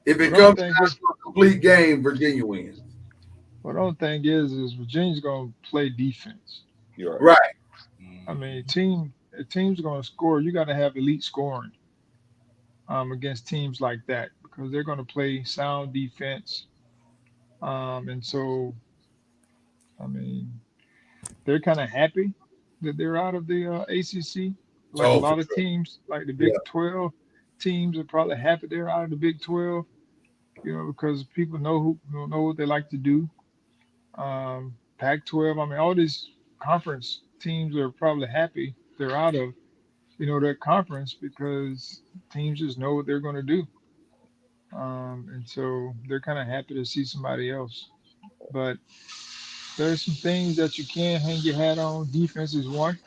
If it comes down to a complete game, Virginia wins. Well, the only thing is Virginia's going to play defense. You're right. I mean, a team's going to score. You got to have elite scoring against teams like that because they're going to play sound defense. And so, I mean, they're kind of happy that they're out of the ACC. Like a Oh, for lot of sure. teams, like the Yeah. Big 12 teams, are probably happy they're out of the Big 12. Because people know what they like to do. Pac-12, I mean, all these conference teams are probably happy they're out of that conference because teams just know what they're going to do. And so they're kind of happy to see somebody else. But there's some things that you can hang your hat on. Defense is one,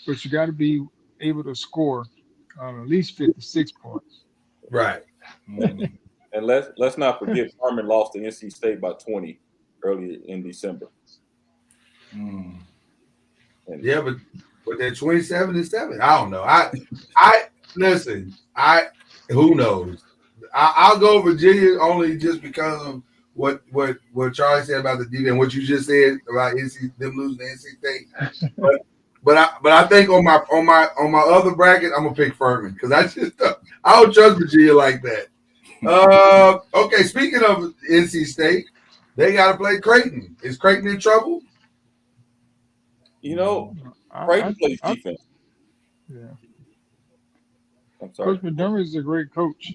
but you got to be able to score at least 56 points. Right. Mm. And let's not forget Furman lost to NC State by 20 early in December. Mm. And Yeah, but they're 27-7. I don't know. I listen. Who knows? I'll go Virginia only just because of what Charlie said about the defense and what you just said about them losing to NC State. But I think on my other bracket I'm gonna pick Furman because I don't trust Virginia like that. Okay, speaking of NC State, they got to play Creighton. Is Creighton in trouble? Creighton plays defense. Yeah. I'm sorry. Coach Montgomery is a great coach.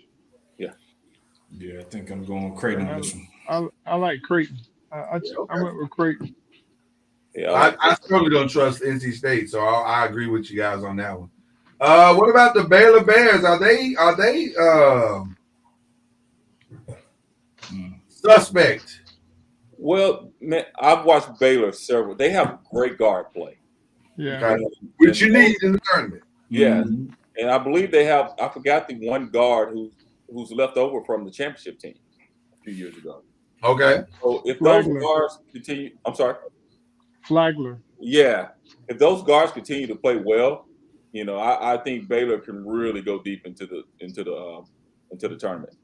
Yeah, I think I'm going Creighton on this one. I like Creighton. I went with Creighton. Yeah, I certainly don't trust NC State, so I agree with you guys on that one. What about the Baylor Bears? Are they suspect? Well, man, I've watched Baylor several. They have great guard play. Yeah. Which you need in the tournament. Yeah. Mm-hmm. And I believe they have, I forgot the one guard who's left over from the championship team a few years ago. Okay. So if Flagler. those guards continue, I'm sorry. Flagler. Yeah. If those guards continue to play well, I think Baylor can really go deep into the tournament.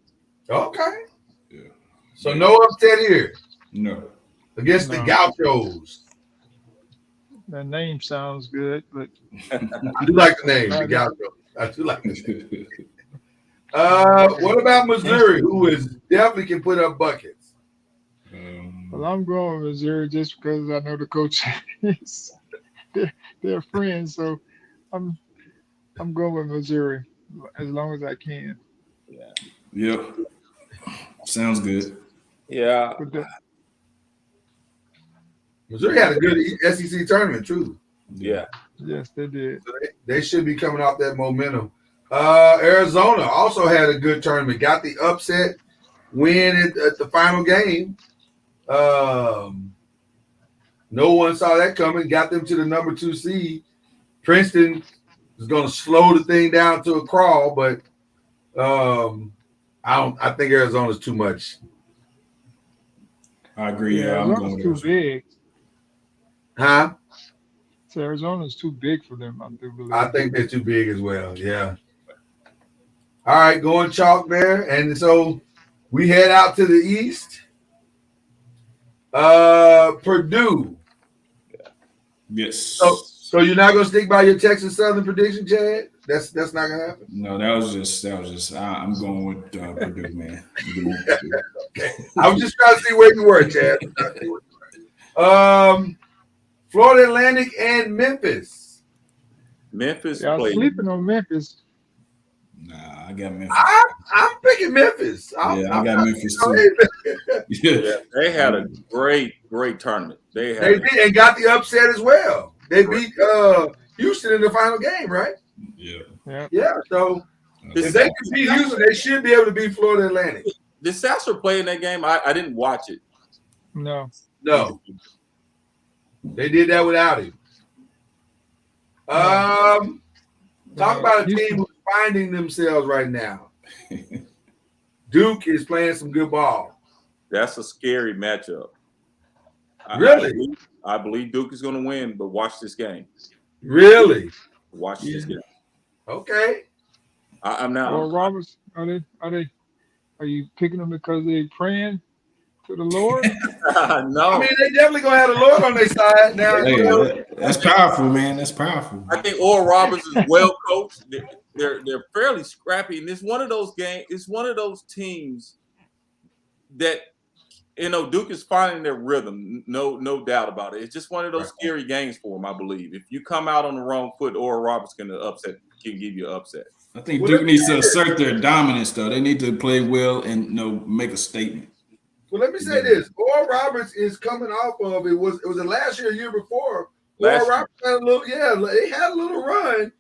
Okay. Yeah. So no upset here. No. Against the Gauchos. That name sounds good, but I do like the name, the Gauchos. I do like the name. What about Missouri, who definitely can put up buckets? Well, I'm going with Missouri just because I know the coach. They're friends, so I'm going with Missouri as long as I can. Yeah. Yep. Sounds good. Yeah. Missouri had a good SEC tournament too. Yeah. Yes, they did. So they should be coming off that momentum. Arizona also had a good tournament. Got the upset win at the final game. No one saw that coming. Got them to the number 2 seed. Princeton is going to slow the thing down to a crawl, but I think Arizona's too much. I agree. Yeah, I'm Arizona's going too big. Huh? So Arizona's too big for them, I do believe. I think they're too big as well. Yeah. All right, going chalk there. And so we head out to the east. Purdue. Yes. So you're not gonna stick by your Texas Southern prediction, Chad? That's not gonna happen. No, that was just. I'm going with Purdue, man. Okay. I was just trying to see where you were, Chad. Florida Atlantic and Memphis. Memphis Y'all played. sleeping on Memphis. Nah, I got Memphis. I'm picking Memphis. I got Memphis too. Yeah, they had a great tournament. They did and got the upset as well. They beat Houston in the final game, right? Yeah. Yeah. So if they can beat Houston, they should be able to beat Florida Atlantic. Did Sasser play in that game? I didn't watch it. No. They did that without him. Talk about a team who's finding themselves right now. Duke is playing some good ball. That's a scary matchup. Really? I believe Duke is going to win, but watch this game. Really? Watch this game. Okay. I'm now. Well, Roberts, are you picking them because they're praying to the Lord? No. I mean, they definitely gonna have the Lord on their side now. Hey, that's powerful, man. That's powerful. I think Oral Roberts is well coached. They're fairly scrappy, and it's one of those games. It's one of those teams that Duke is finding their rhythm. No doubt about it. It's just one of those scary games for them, I believe. If you come out on the wrong foot, Oral Roberts can give you an upset. I think Duke needs to assert their dominance, though. They need to play well and make a statement. Well, let me say this: Oral Roberts is coming off of it was last year, year before. Oral Roberts had they had a little run,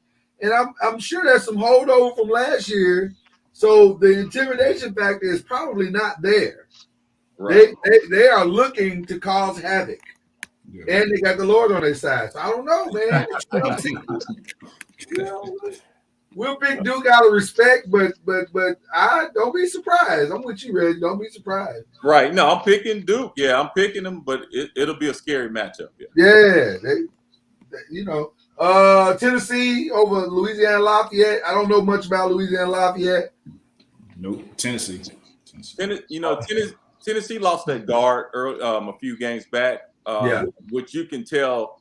and I'm sure there's some holdover from last year. So the intimidation factor is probably not there. Right. They are looking to cause havoc, and they got the Lord on their side. So I don't know, man. We'll pick Duke out of respect, but I don't be surprised. I'm with you, Reggie. Don't be surprised. Right. No, I'm picking Duke. Yeah, I'm picking them, but it'll be a scary matchup. Yeah. Tennessee over Louisiana Lafayette. I don't know much about Louisiana Lafayette. Nope. Tennessee. Tennessee lost that guard a few games back, which you can tell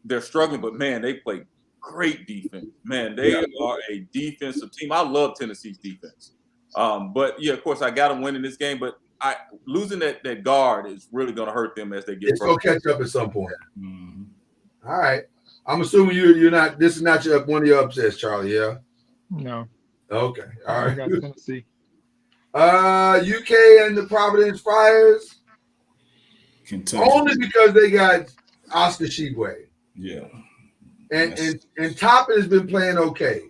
they're struggling, but man, they play great defense. Man, they are a defensive team. I love Tennessee's defense. But of course, I got them winning this game, but losing that guard is really going to hurt them as they get. It's going to catch up at some point. Mm-hmm. All right. I'm assuming you're not. This is not one of your upsets, Charlie. Yeah. No. Okay. All right. I got Tennessee. UK and the Providence Friars. Kentucky. Only because they got Oscar Tshiebwe. Yeah. And Toppin has been playing okay.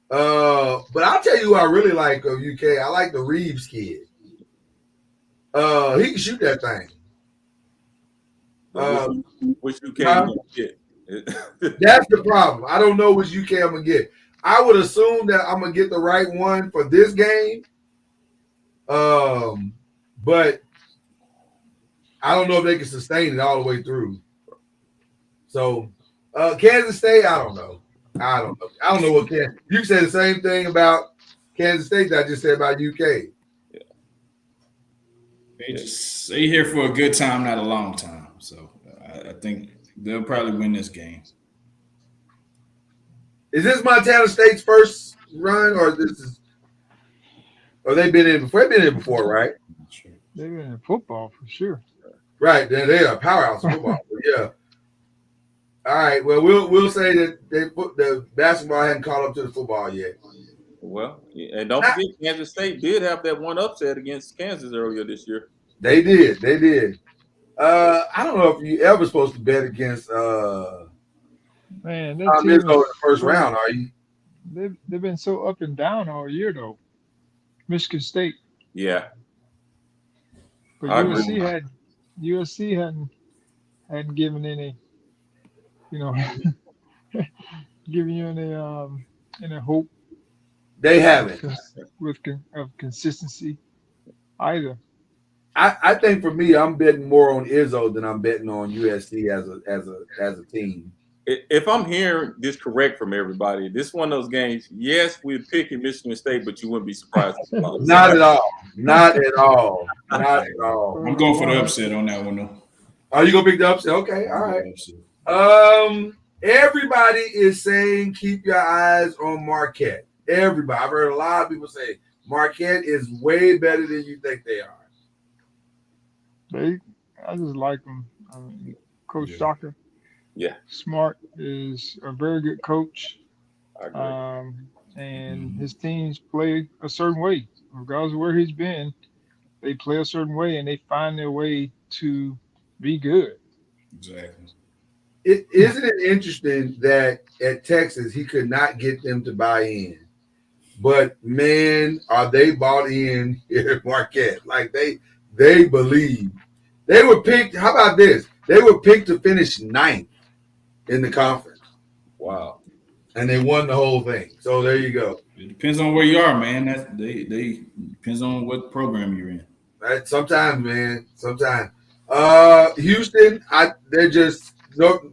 But I'll tell you who I really like of UK. I like the Reeves kid. He can shoot that thing. Which UK you gonna get? That's the problem. I don't know which UK I'm gonna get. I would assume that I'm gonna get the right one for this game. But I don't know if they can sustain it all the way through. So Kansas State, I don't know. I don't know what Kansas. You said the same thing about Kansas State that I just said about UK. Yeah. They here for a good time, not a long time. So I think they'll probably win this game. Is this Montana State's first run, or they've been in before? They've been in before, right? They've been in football for sure. Right, they are a powerhouse in football. Yeah. All right. Well, we'll say that the basketball hadn't caught up to the football yet. Well, and don't forget, Kansas State did have that one upset against Kansas earlier this year. They did. I don't know if you ever supposed to bet against man, that team in the first round, are you? They've been so up and down all year though. Michigan State. Yeah. But USC hadn't given any, giving you any hope. They haven't of consistency either. I think for me, I'm betting more on Izzo than I'm betting on USC as a team. If I'm hearing this correct from everybody, this is one of those games. Yes, we're picking Michigan State, but you wouldn't be surprised. Not at all. Not at all. Not at all. I'm going for the upset on that one, though. Are you gonna pick the upset? Okay, all right. Everybody is saying keep your eyes on Marquette. Everybody. I've heard a lot of people say Marquette is way better than you think they are. I just like them. Coach Shocker. Yeah. Smart is a very good coach. And his teams play a certain way. Regardless of where he's been, they play a certain way and they find their way to be good. Exactly. Isn't it interesting that at Texas he could not get them to buy in? But man, are they bought in here at Marquette? Like they believe. They were picked. How about this? They were picked to finish 9th in the conference. Wow. And they won the whole thing. So there you go. It depends on where you are, man. They depends on what program you're in. Right? Sometimes, man. Sometimes. Houston, they're just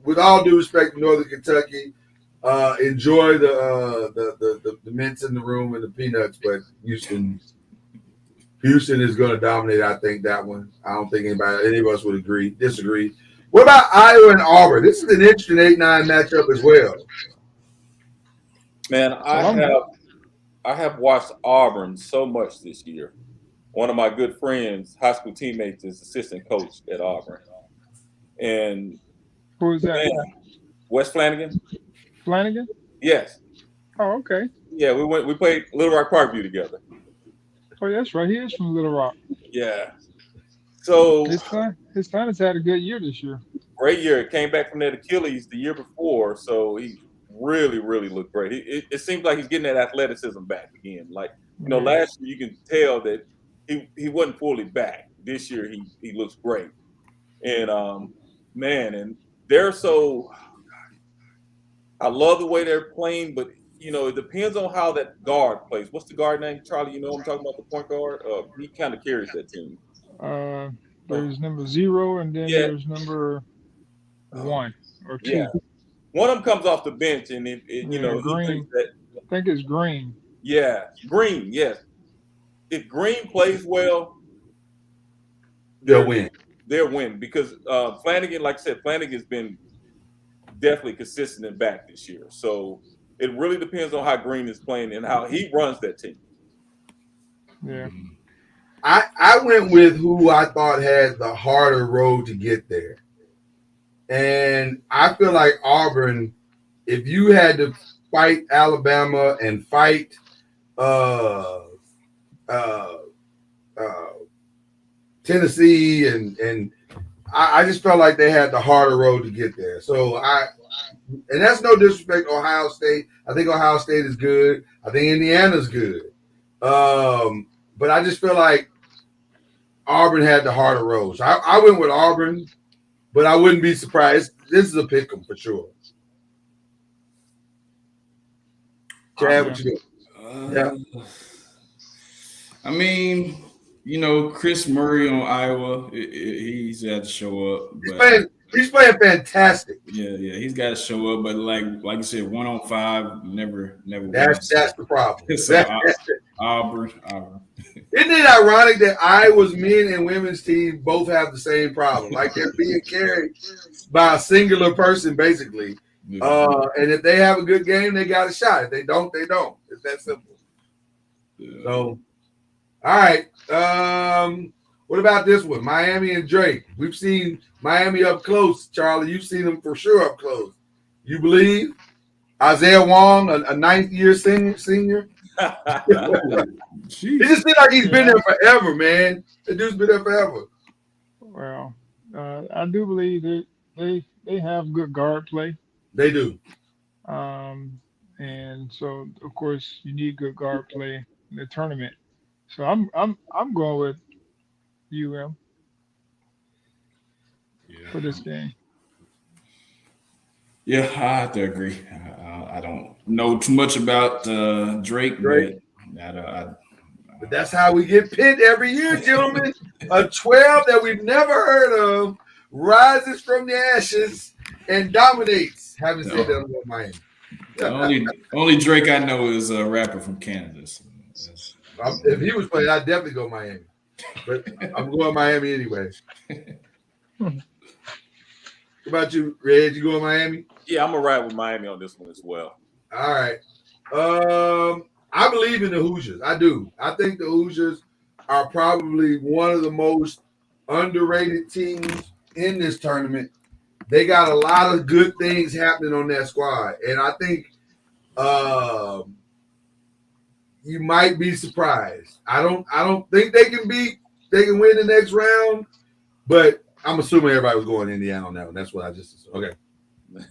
with all due respect to Northern Kentucky, enjoy the mints in the room and the peanuts, but Houston is going to dominate. I think that one. I don't think any of us would disagree. What about Iowa and Auburn? This is an interesting 8-9 matchup as well. Man, I have watched Auburn so much this year one of my good friends, high school teammates, is assistant coach at Auburn. And Who is that? man, Wes Flanagan? Flanagan? Yes. Oh, okay. Yeah, we played Little Rock Parkview together. Oh, that's right. He is from Little Rock. Yeah. So His son has had a good year this year. great year. Came back from that Achilles the year before, so he really, really looked great. It seems like he's getting that athleticism back again. Like, you know, last year you can tell that he wasn't fully back. This year he looks great. And man, and they're so I love the way they're playing, but you know, it depends on how that guard plays. What's the guard name, Charlie? You know I'm talking about, the point guard? He kind of carries that team. There's number 0, and then Yeah. there's number 1 or 2. Yeah. One of them comes off the bench, and you know, Green. he thinks that. I think it's Green. Yeah, Green. Yes. If Green plays well, They'll win. They'll win because Flanagan, like I said, Flanagan's been definitely consistent and back this year. So it really depends on how Green is playing and how he runs that team. Yeah. I went with who I thought had the harder road to get there. And I feel like Auburn, if you had to fight Alabama and fight Tennessee, and I just felt like they had the harder road to get there. So and that's no disrespect to Ohio State. I think Ohio State is good. I think Indiana's good. But I just feel like Auburn had the harder road. So I went with Auburn, but I wouldn't be surprised. This is a pick 'em for sure. Chad, what you do? Yeah. I mean, you know, Chris Murray on Iowa, he's had to show up. But he's playing fantastic. Yeah, he's got to show up. But like you said, 1-on-5, never. That's the problem. Auburn. Isn't it ironic that Iowa's men and women's team both have the same problem? Like they're being carried by a singular person, basically. Yeah. And if they have a good game, they got a shot. If they don't, they don't. It's that simple. Yeah. So, all right. What about this one? Miami and Drake. We've seen Miami up close. Charlie, you've seen them for sure up close. You believe? Isaiah Wong, a ninth-year senior? It just seems like he's been there forever, man. The dude's been there forever. Well, I do believe that they have good guard play. They do. And so of course you need good guard play in the tournament. So I'm going with UM for this game. Yeah, I have to agree. I don't know too much about Drake. But that's how we get picked every year, gentlemen. A 12 that we've never heard of rises from the ashes and dominates. Haven't said that on Miami. The only Drake I know is a rapper from Canada. So if he was playing, I'd definitely go Miami. But I'm going Miami anyway. What about you, Reg? You going Miami? Yeah, I'm going to ride with Miami on this one as well. All right. I believe in the Hoosiers. I do. I think the Hoosiers are probably one of the most underrated teams in this tournament. They got a lot of good things happening on that squad. And I think you might be surprised. I don't think they can win the next round, but I'm assuming everybody was going Indiana on that one. That's what I just assumed. Okay.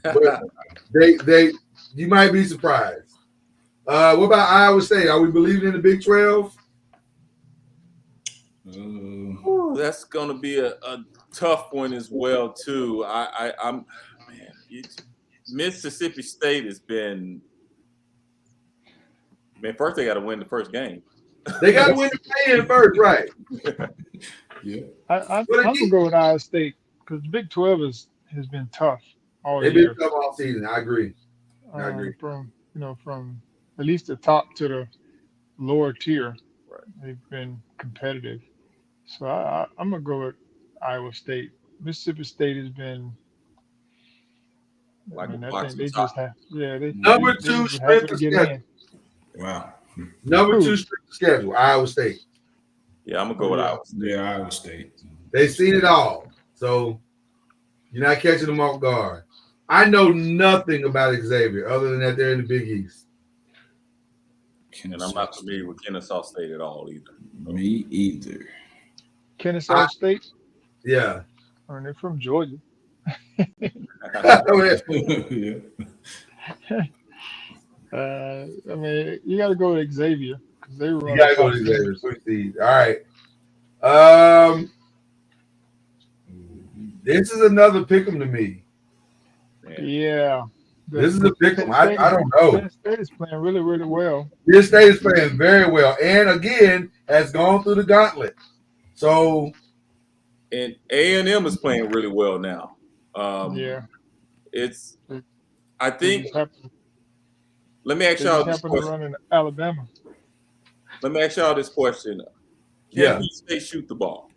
But you might be surprised. What about Iowa State? Are we believing in the Big 12? That's going to be a tough one as well, too. I'm Mississippi State has been. Man, first they got to win the first game. They got to win the play-in first, right? Yeah. I'm going to go with Iowa State because the Big 12 has been tough all year. They've been tough all season. I agree. From at least the top to the lower tier, right. They've been competitive. So I'm going to go with Iowa State. Mississippi State has been like they just have number two strength of schedule. Wow. Number 2 strength of schedule, Iowa State. Yeah, I'm gonna go with Iowa State. Yeah, Iowa State. They've seen it all, so you're not catching them off guard. I know nothing about Xavier other than that they're in the Big East. And I'm not familiar with Kennesaw State at all either. Me either. Kennesaw State? Yeah. And they're from Georgia. Yeah. I mean, you got to go to Xavier because they were. You got to go to Xavier. Switch these. All right. This is another pick'em to me. Yeah. This is a pick'em. I don't know. Penn State is playing really, really well. Penn State is playing very well, and again has gone through the gauntlet. So, and A&M is playing really well now. Yeah. It's. I think. Let me ask They y'all just this happened to question. run in Alabama. Let me ask y'all this question. Yeah. Can Penn State shoot the ball?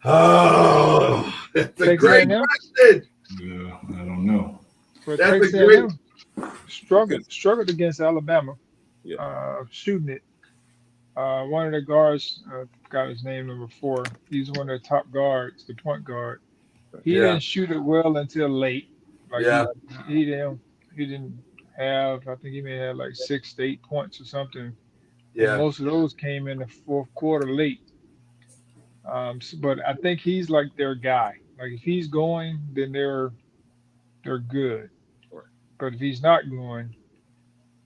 Oh, that's a great question. Yeah, I don't know. But That's Texas a great. A&M struggled against Alabama, Yeah. shooting it. One of the guards, I forgot his name, number 4. He's one of the top guards, the point guard. He didn't shoot it well until late. Like he didn't have. I think he may have like 6 to 8 points or something. Yeah. And most of those came in the fourth quarter late. But I think he's like their guy. Like if he's going, then they're good. But if he's not going,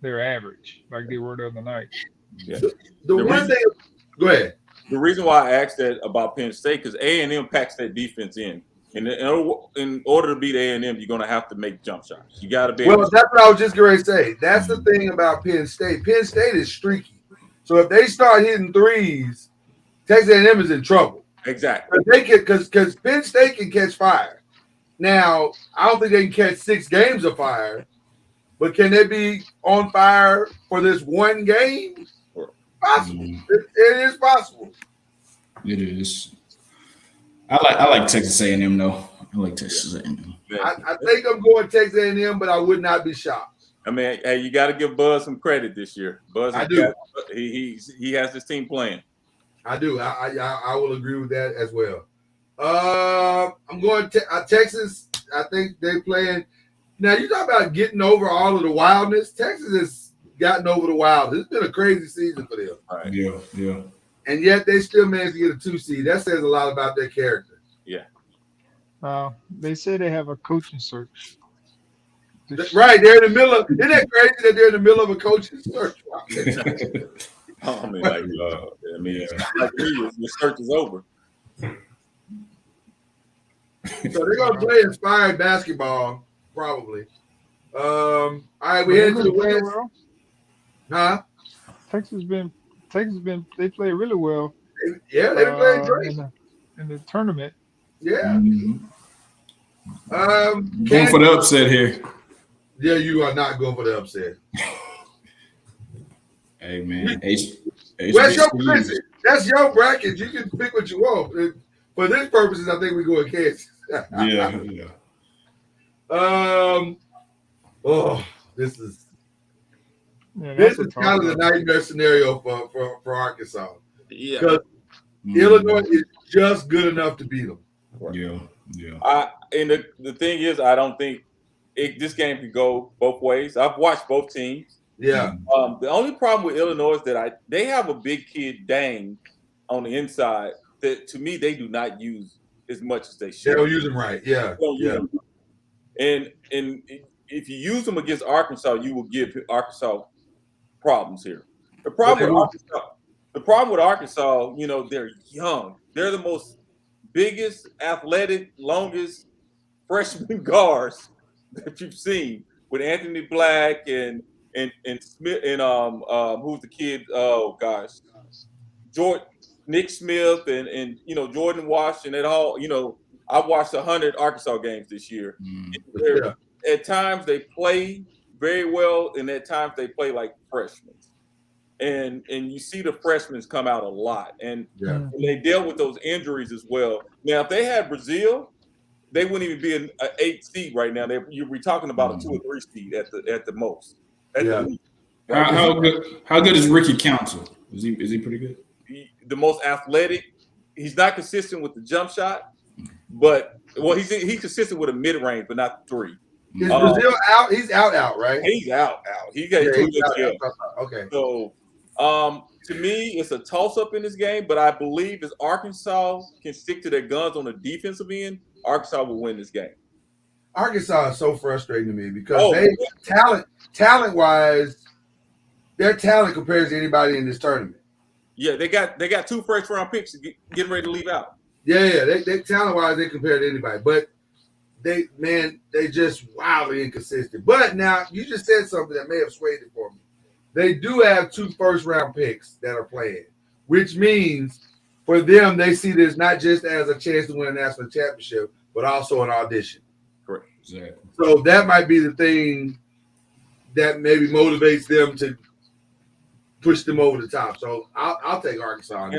they're average, like they were the other night. Yeah. The one thing. Go ahead. The reason why I asked that about Penn State because A&M packs that defense in. And in order to beat A&M, you're going to have to make jump shots. You got to be. Well, that's what I was just going to say. That's the thing about Penn State. Penn State is streaky. So if they start hitting threes, Texas A&M is in trouble. Exactly. Because Penn State can catch fire. Now, I don't think they can catch 6 games of fire, but can they be on fire for this one game? Possible. It is possible. It is. I like Texas A&M though. I like Texas A&M. I think I'm going Texas A&M, but I would not be shocked. I mean, hey, you got to give Buzz some credit this year. Buzz, I do. He has this team playing. I do. I will agree with that as well. I'm going Texas. I think they playing. Now you talk about getting over all of the wildness. Texas has gotten over the wild. It's been a crazy season for them. Right. Yeah. And yet they still managed to get a 2 seed. That says a lot about their character. Yeah. They say they have a coaching search. Right. They're in the middle of. Isn't that crazy that they're in the middle of a coaching search? I mean, like, like me, your search is over. So they're gonna play inspired basketball, probably. All right, we head to the West. Well. Huh? Texas been they play really well. Yeah, they've been playing great in the tournament. Yeah. Going for the upset here. Yeah, you are not going for the upset. Hey man, that's your bracket. You can pick what you want. For this purposes, I think we go with Kansas. Yeah. This is Yeah, this is kind of the nightmare scenario for Arkansas. Yeah. Because Illinois is just good enough to beat them. Yeah. And the thing is, I don't think this game can go both ways. I've watched both teams. Yeah. The only problem with Illinois is that they have a big kid Dang on the inside that to me they do not use as much as they should. They don't use them right. Yeah. And if you use them against Arkansas, you will give Arkansas problems here. The problem with Arkansas, they're young. They're the most biggest, athletic, longest freshman guards that you've seen with Anthony Black and Smith and who's the kid? Oh gosh, Nick Smith and Jordan Wash and it all. I've watched 100 Arkansas games this year. At times they play very well, and at times they play like freshmen. And you see the freshmen come out a lot, and they dealt with those injuries as well. Now, if they had Brazil, they wouldn't even be an 8 seed right now. You'd be talking about a 2 or 3 seed at the most. How good is Ricky Council? Is he pretty good? the most athletic. He's not consistent with the jump shot, but he's consistent with a mid range, but not three. Is Brazil out? He's out, right? He's out. He got two. Okay. So, to me, it's a toss up in this game, but I believe if Arkansas can stick to their guns on the defensive end, Arkansas will win this game. Arkansas is so frustrating to me because they talent wise, their talent compares to anybody in this tournament. Yeah, they got 2 first round picks getting ready to leave out. Yeah, they talent wise they compare to anybody, but they just wildly inconsistent. But now you just said something that may have swayed it for me. They do have 2 first round picks that are playing, which means for them they see this not just as a chance to win a national championship, but also an audition. Correct. Exactly. So that might be the thing that maybe motivates them to push them over the top. So I'll take Arkansas.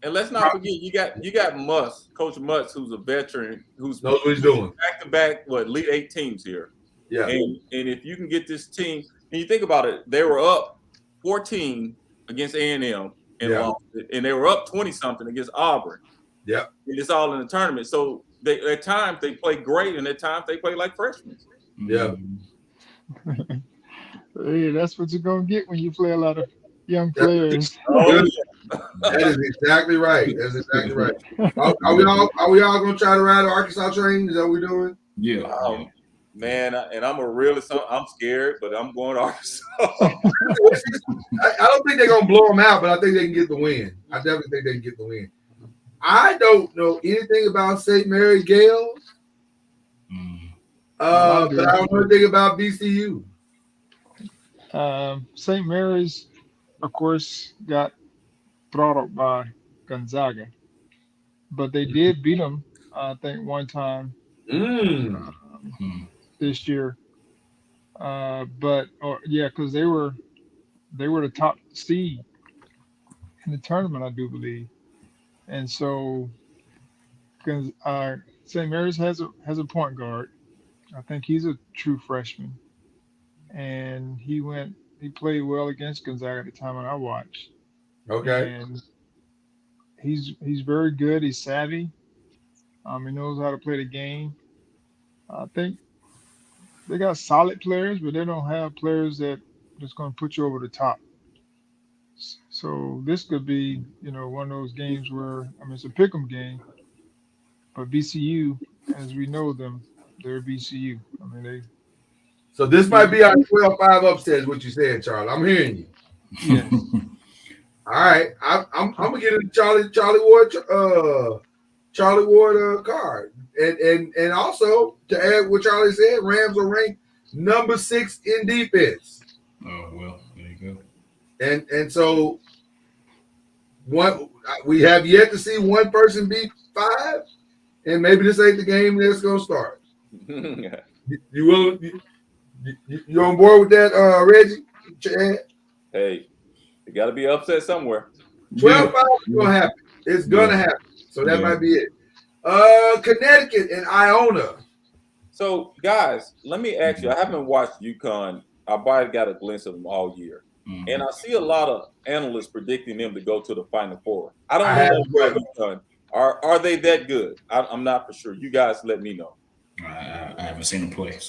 And let's not forget, you got Mutz, Coach Mutz, who's a veteran, who's knows what he's doing. Back-to-back, Elite 8 teams here. Yeah. And if you can get this team, and you think about it, they were up 14 against A&M and lost it, and they were up 20-something against Auburn. Yeah. And it's all in the tournament. So at times they play great, and at times they play like freshmen. Yeah. Hey, that's what you're gonna get when you play a lot of young players. That is exactly right. That's exactly right. Are we all gonna try to ride the Arkansas train? Is that what we're doing? Yeah. Man, and I'm a realist. I'm scared, but I'm going to Arkansas. I don't think they're gonna blow them out, but I think they can get the win. I definitely think they can get the win. I don't know anything about St. Mary Gales, but I don't know anything about BCU. St. Mary's, of course, got brought up by Gonzaga, but they did beat them, I think, one time this year. Because they were the top seed in the tournament, I do believe, and so St. Mary's has a point guard. I think he's a true freshman. And he played well against Gonzaga at the time when I watched. Okay. And he's very good. He's savvy. He knows how to play the game. I think they got solid players, but they don't have players that's going to put you over the top. So this could be, one of those games where, it's a pick'em game, but BCU, as we know them, they're BCU. So this might be our 12-5 upset, is what you said, Charlie. I'm hearing you. Yes. All right. I'm gonna get a Charlie Ward card. And also to add what Charlie said, Rams are ranked number 6 in defense. Oh well, there you go. And so we have yet to see one person beat 5, and maybe this ain't the game that's gonna start. You on board with that, Reggie? Chad? Hey, you got to be upset somewhere. 12-5 is going to happen. It's going to happen. So that might be it. Connecticut and Iona. So, guys, let me ask you. I haven't watched UConn. I probably got a glimpse of them all year. And I see a lot of analysts predicting them to go to the Final Four. I don't know about UConn. Are they that good? I'm not for sure. You guys let me know. I haven't seen them play.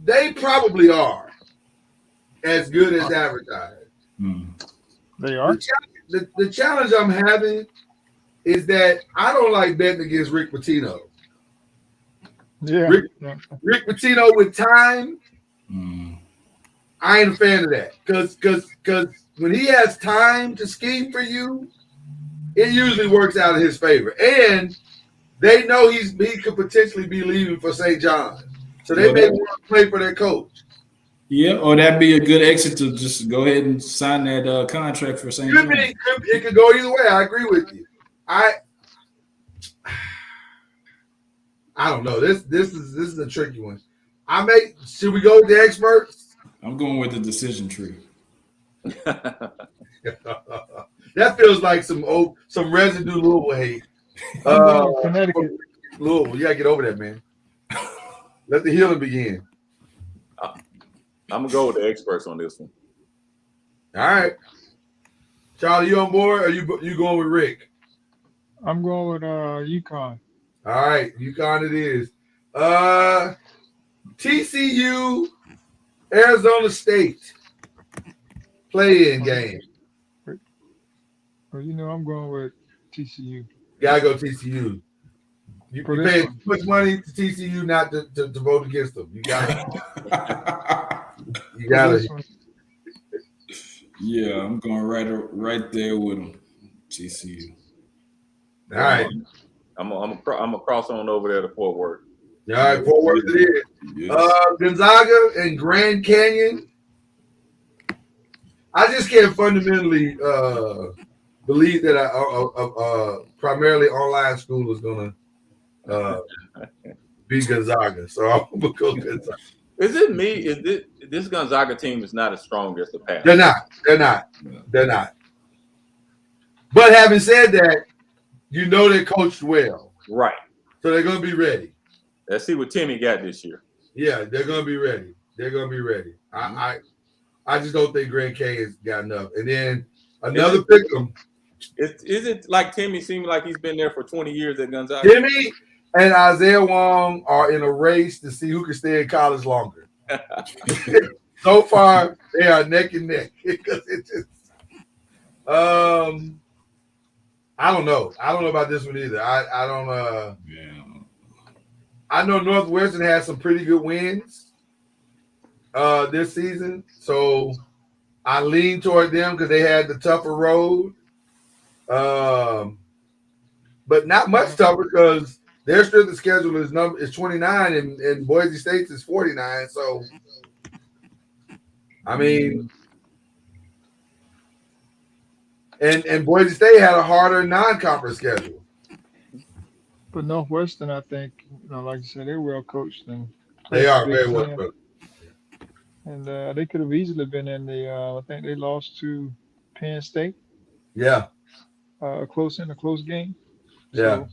They probably are as good as advertised. They are. The challenge I'm having is that I don't like betting against Rick Pitino. Yeah. Rick Pitino with time, I ain't a fan of that. Because when he has time to scheme for you, it usually works out in his favor. And they know he could potentially be leaving for St. John's. So they may want to play for their coach. Yeah, or that'd be a good exit to just go ahead and sign that contract for St. John's. It could go either way. I agree with you. I don't know. This is a tricky one. Should we go with the experts? I'm going with the decision tree. That feels like some residue Louisville hate. Connecticut. Louisville, you gotta get over that, man. Let the healing begin. I'm gonna go with the experts on this one. All right. Charlie, you on board? Or you going with Rick? I'm going with UConn. All right, UConn it is. TCU, Arizona State play-in game. Well, I'm going with TCU. Gotta go TCU. You pay too much money to TCU not to vote against them. You gotta. You gotta. Yeah, I'm going right there with them. TCU. All right. I'm gonna cross on over there to Fort Worth. All right, Fort Worth it is. Yes. Gonzaga and Grand Canyon. I just can't fundamentally believe that a primarily online school is gonna be Gonzaga. So I'm gonna go Gonzaga. Is it me? Is this Gonzaga team is not as strong as the past? They're not. But having said that, they're coached well. Right. So they're gonna be ready. Let's see what Timmy got this year. Yeah, they're gonna be ready. Mm-hmm. I just don't think Grand Canyon's got enough. And then another pick'em. Is it like Timmy seems like he's been there for 20 years at Gonzaga? Timmy and Isaiah Wong are in a race to see who can stay in college longer. So far, they are neck and neck. I don't know. I don't know about this one either. I don't. Yeah. I know Northwestern has some pretty good wins this season, so I lean toward them because they had the tougher road. But not much tougher because their strength of schedule is 29 and Boise State's is 49. So, I mean, and Boise State had a harder non-conference schedule. But Northwestern, I think, like you said, they're well coached and they are very well coached. And they could have easily been in the. I think they lost to Penn State. Yeah. A close game. Yeah. So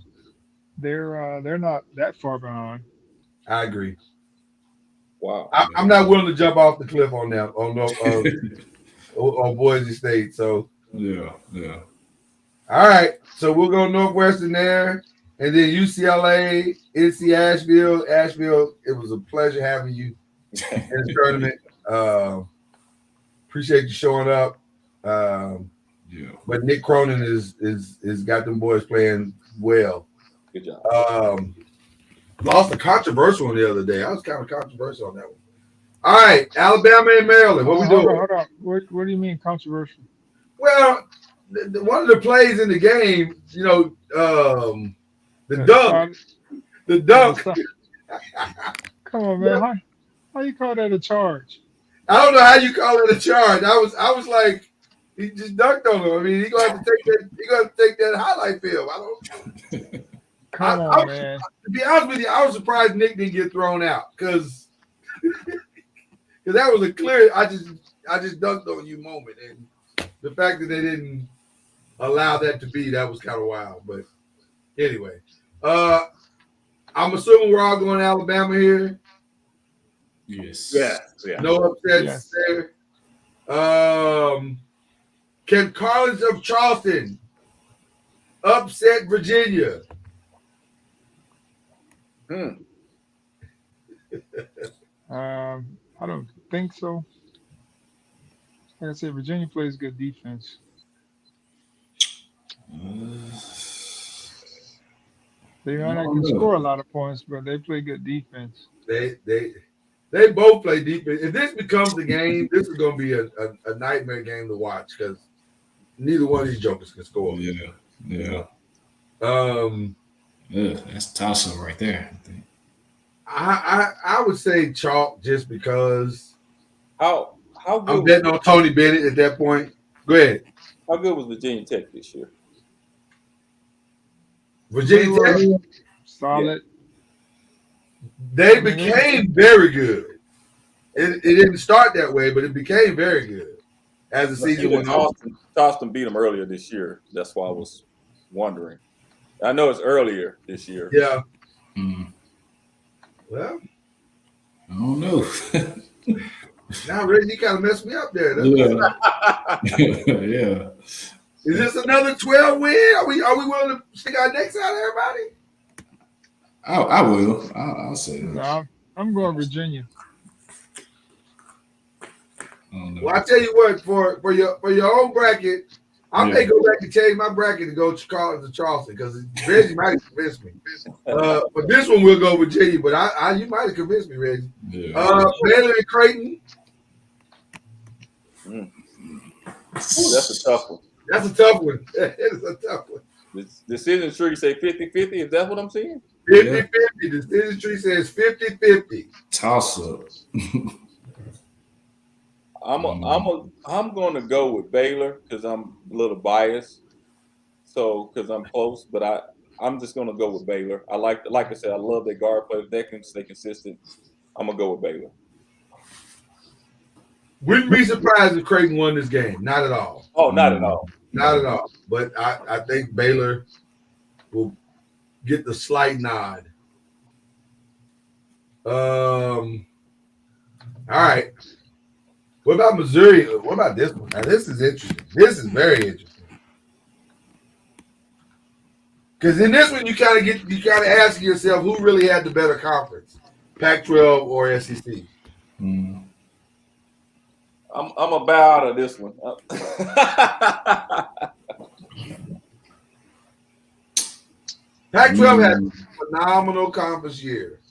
they're not that far behind. I agree. Wow. I'm not willing to jump off the cliff on them on Boise State. So yeah. All right. So we'll go Northwestern there. And then UCLA, NC Asheville. Asheville, it was a pleasure having you in the tournament. Appreciate you showing up. Yeah. But Nick Cronin is got them boys playing well. Good job. Lost a controversial one the other day. I was kind of controversial on that one. All right, Alabama and Maryland. What we doing? Hold on. What do you mean controversial? Well, one of the plays in the game, the dunk. Come on, man. How you call that a charge? I don't know how you call it a charge. I was like, he just dunked on him. I mean, he's gonna have to take that. He gonna have to take that highlight film. I don't. Come on, man. To be honest with you, I was surprised Nick didn't get thrown out because that was a clear. I just dunked on you moment, and the fact that they didn't allow that to be, that was kind of wild. But anyway, I'm assuming we're all going to Alabama here. Yes. Yeah. No upsets there. Can Carlins of Charleston upset Virginia? I don't think so. Like I said, Virginia plays good defense. They might not can score a lot of points, but they play good defense. They both play defense. If this becomes the game, this is going to be a nightmare game to watch because neither one of these jokers can score. Yeah. That's a toss-up right there, I think. I would say chalk just because how good I'm betting on Tony Bennett at that point. Go ahead. How good was Virginia Tech this year? Virginia Tech, solid. They became very good. It didn't start that way, but it became very good as the season went on. Charleston beat them earlier this year. That's why I was wondering. I know it's earlier this year. Yeah. Mm. Well, I don't know. Now, Reggie, you kind of messed me up there. Yeah. Is this another 12 win? Are we willing to stick our necks out, everybody? I will. I'll say that. No, I'm going Virginia. Well, I tell you what, for your own bracket, I may go back and change my bracket to go to Charleston because Reggie might have convinced me. But this one we'll go Virginia, but you might have convinced me, Reggie. Yeah. Baylor and Creighton. Ooh, that's a tough one. That's a tough one. It's a tough one. The decision tree say 50-50. Is that what I'm seeing? 50-50. The decision tree says 50-50. Toss up. I'm going to go with Baylor because I'm a little biased. So because I'm close, but I'm just going to go with Baylor. I like I said, I love their guard play. If they can stay consistent, I'm gonna go with Baylor. Wouldn't be surprised if Creighton won this game. Not at all. Oh, not at all. Not at all. But I think Baylor will get the slight nod. All right. What about Missouri? What about this one? Now, this is interesting. This is very interesting. Because in this one, you kind of ask yourself who really had the better conference, Pac-12 or SEC. Mm. I'm a bow out of this one. Pac-12 had a phenomenal conference year.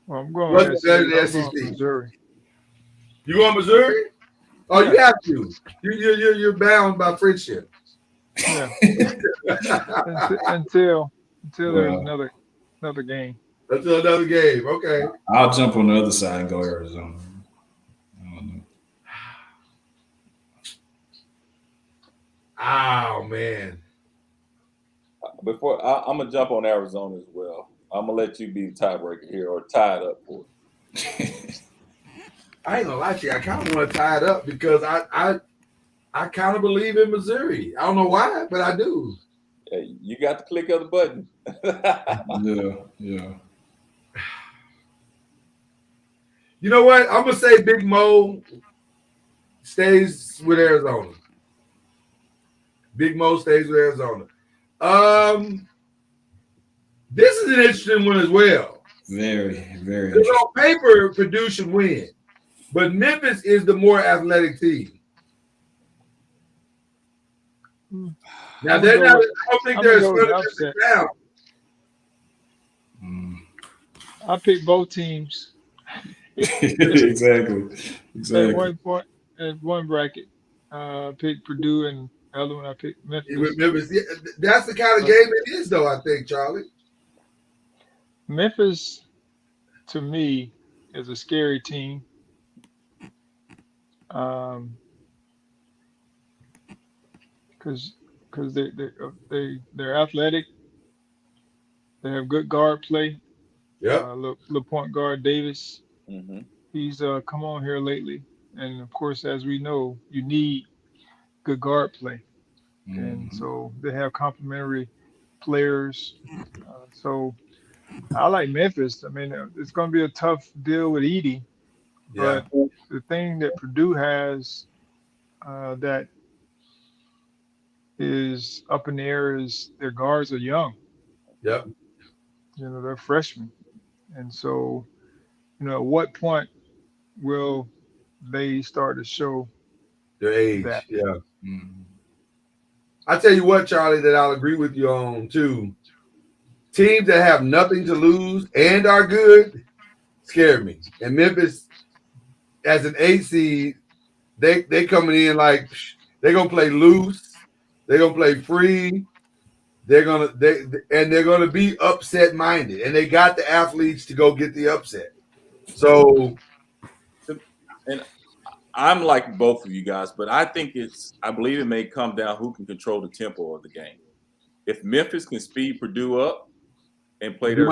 Well, I'm going with the SEC. Missouri. You going Missouri? Oh, yeah. You have to. You're bound by friendship. Yeah. until there's another game. Until another game. Okay. I'll jump on the other side and go Arizona. I don't know. Oh man. Before I'm gonna jump on Arizona as well. I'm gonna let you be the tiebreaker here or tie it up for it. I ain't gonna lie to you. I kind of want to tie it up because I kind of believe in Missouri. I don't know why, but I do. Yeah, you got the click of the button. Yeah. You know what? I'm gonna say Big Mo stays with Arizona. Big Mo stays with Arizona. This is an interesting one as well. Very, very interesting. On paper, Purdue should win, but Memphis is the more athletic team. Now they're not. I don't think they're as good now. I picked both teams. Exactly. At one bracket, picked Purdue, and the other one I picked Memphis. Yeah, that's the kind of game it is, though. I think, Charlie. Memphis, to me, is a scary team. Because they're athletic. They have good guard play. Yeah. The point guard Davis. Mm-hmm. He's come on here lately, and of course, as we know, you need good guard play, and so they have complementary players. So I like Memphis. I mean, it's going to be a tough deal with Edey, but the thing that Purdue has that is up in the air is their guards are young. Yep. You know, they're freshmen, and so at what point will they start to show their age? That? Yeah. Mm-hmm. I tell you what, Charlie, that I'll agree with you on too. Teams that have nothing to lose and are good scare me. And Memphis, as an 8 seed, they coming in like they're gonna play loose, they're gonna play free, they're gonna be upset minded, and they got the athletes to go get the upset. So, and I'm like both of you guys, but I believe it may come down who can control the tempo of the game. If Memphis can speed Purdue up and play their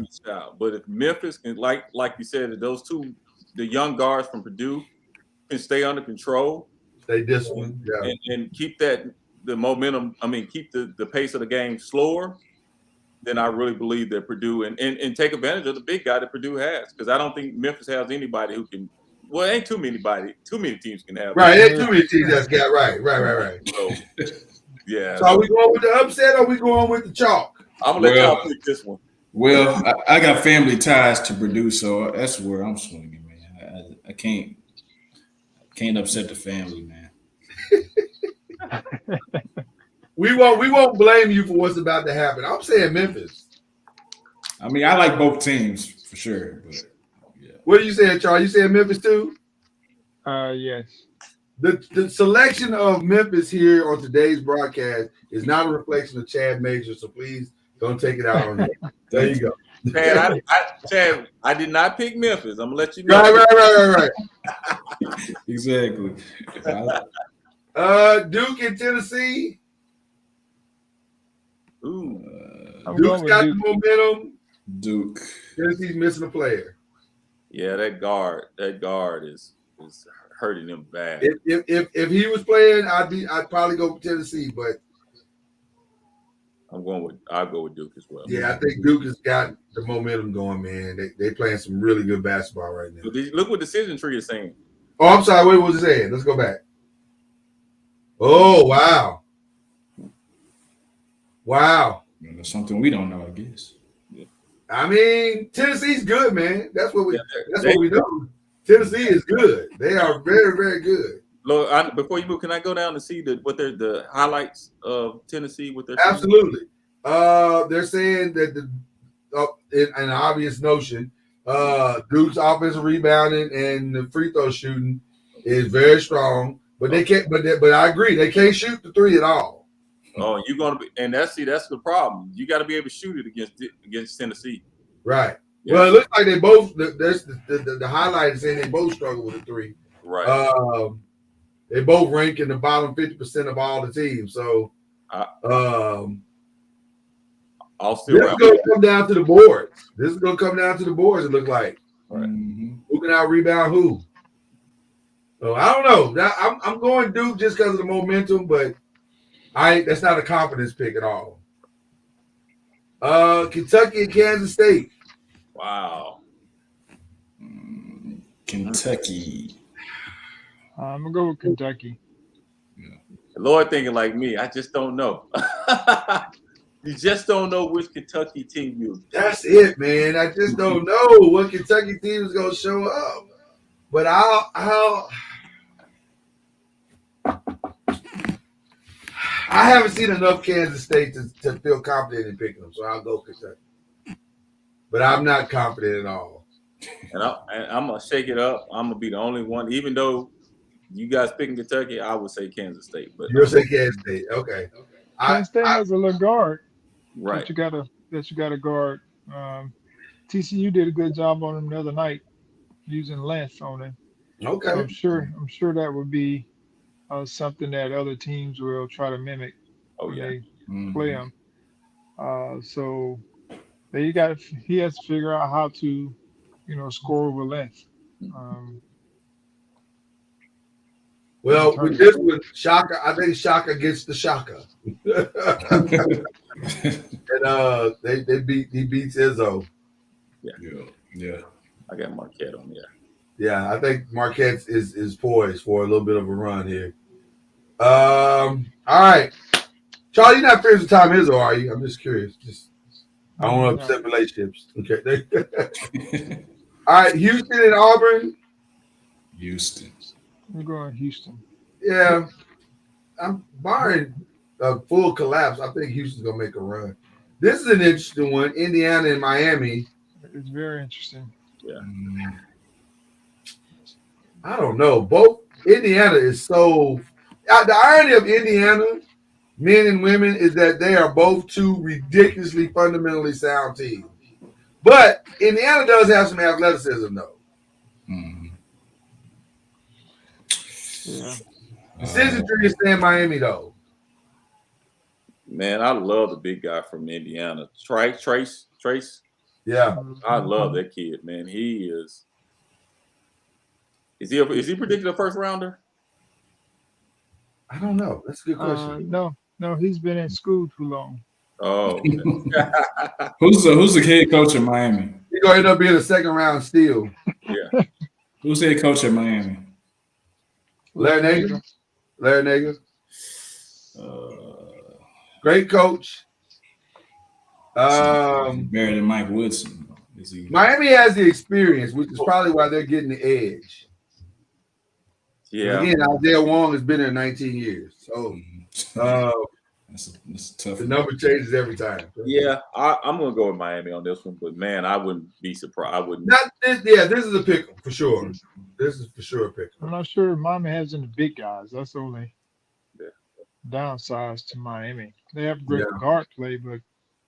style, but if Memphis can, like you said, those two, the young guards from Purdue can stay under control, stay disciplined, and keep the momentum. I mean, keep the pace of the game slower. Then I really believe that Purdue and take advantage of the big guy that Purdue has, because I don't think Memphis has anybody who can Well, ain't too many teams can have. Right, ain't too many teams that's got right. So, yeah. So are we going with the upset or are we going with the chalk? I'm gonna let y'all pick this one. Well, I got family ties to Purdue, so that's where I'm swinging, man. I can't upset the family, man. We won't blame you for what's about to happen. I'm saying Memphis. I mean, I like both teams for sure, but yeah. What are you saying, Charles? You saying Memphis too? Yes. The selection of Memphis here on today's broadcast is not a reflection of Chad Major, so please don't take it out on him. There you go. Chad, I did not pick Memphis. I'm gonna let you know. Right. Exactly. Duke and Tennessee. Ooh. Duke's got the momentum. Duke. Tennessee's missing a player. Yeah, that guard is hurting them bad. If he was playing, I'd probably go with Tennessee, but I'll go with Duke as well. Yeah, I think Duke has got the momentum going, man. They playing some really good basketball right now. Look what decision tree is saying. Oh, I'm sorry. What was it saying? Let's go back. Oh, wow. That's something we don't know, I guess. Yeah. I mean, Tennessee's good, man. That's what we know. Tennessee is good. They are very, very good. Look, before you move, can I go down to see what the highlights of Tennessee with their team? Absolutely. They're saying that an obvious notion, Duke's offensive rebounding and the free throw shooting is very strong, but they can't. But I agree, they can't shoot the three at all. Oh, you're gonna be, and that's the problem. You got to be able to shoot it against Tennessee. Right. Yeah. Well, it looks like they both. There's the highlight is saying they both struggle with the three. Right. They both rank in the bottom 50% of all the teams. So, I'll still. This is going to come down to the boards. It looks like. Right. Who can out rebound who? So I don't know. I'm going Duke just because of the momentum, but that's not a confidence pick at all. Kentucky and Kansas State. Wow. Kentucky. I'm gonna go with Kentucky. Yeah. Lloyd thinking like me. I just don't know. You just don't know which Kentucky team you. That's it, man. I just don't know what Kentucky team is gonna show up. But I haven't seen enough Kansas State to feel confident in picking them, so I'll go Kentucky. But I'm not confident at all. And I'm gonna shake it up. I'm gonna be the only one, even though you guys picking Kentucky. I would say Kansas State, but you'll say Kansas State. Okay. Kansas State has a little guard, right? That you got to guard. TCU did a good job on him the other night, using length on him. Okay. So I'm sure that would be something that other teams will try to mimic when they play him. So he has to figure out how to, score with length. Well, with this one, Shaka, I think Shaka gets the Shaka. And he beats Izzo. Yeah. I got Marquette on there. Yeah, I think Marquette is poised for a little bit of a run here. All right. Charlie, you're not friends with Tom Izzo, are you? I'm just curious. I don't want to upset relationships. Okay. All right, Houston and Auburn. Houston. We're going Houston. Yeah. I'm barring a full collapse. I think Houston's going to make a run. This is an interesting one. Indiana and Miami. It's very interesting. Yeah. I don't know. Both Indiana is so. The irony of Indiana, men and women, is that they are both two ridiculously fundamentally sound teams. But Indiana does have some athleticism, though. Mm-hmm. Yeah. Decision tree is saying Miami, though. Man, I love the big guy from Indiana, Trace. Yeah, I love that kid, man. He is. Is he predicted a first rounder? I don't know. That's a good question. No, he's been in school too long. Oh, who's the head coach in Miami? He's gonna end up being a second round steal. Yeah. Who's the head coach at Miami? Larry Nager. Larry Nager. Great coach. Better than Mike Woodson. Miami has the experience, which is probably why they're getting the edge. Yeah. Again, Isaiah Wong has been there 19 years. So that's tough. The number changes every time. Yeah, I'm going to go with Miami on this one. But, man, I wouldn't be surprised. I wouldn't. This is a pick 'em for sure. This is for sure a pick 'em. I'm not sure Miami has any big guys. That's the only downside to Miami. They have great guard play, but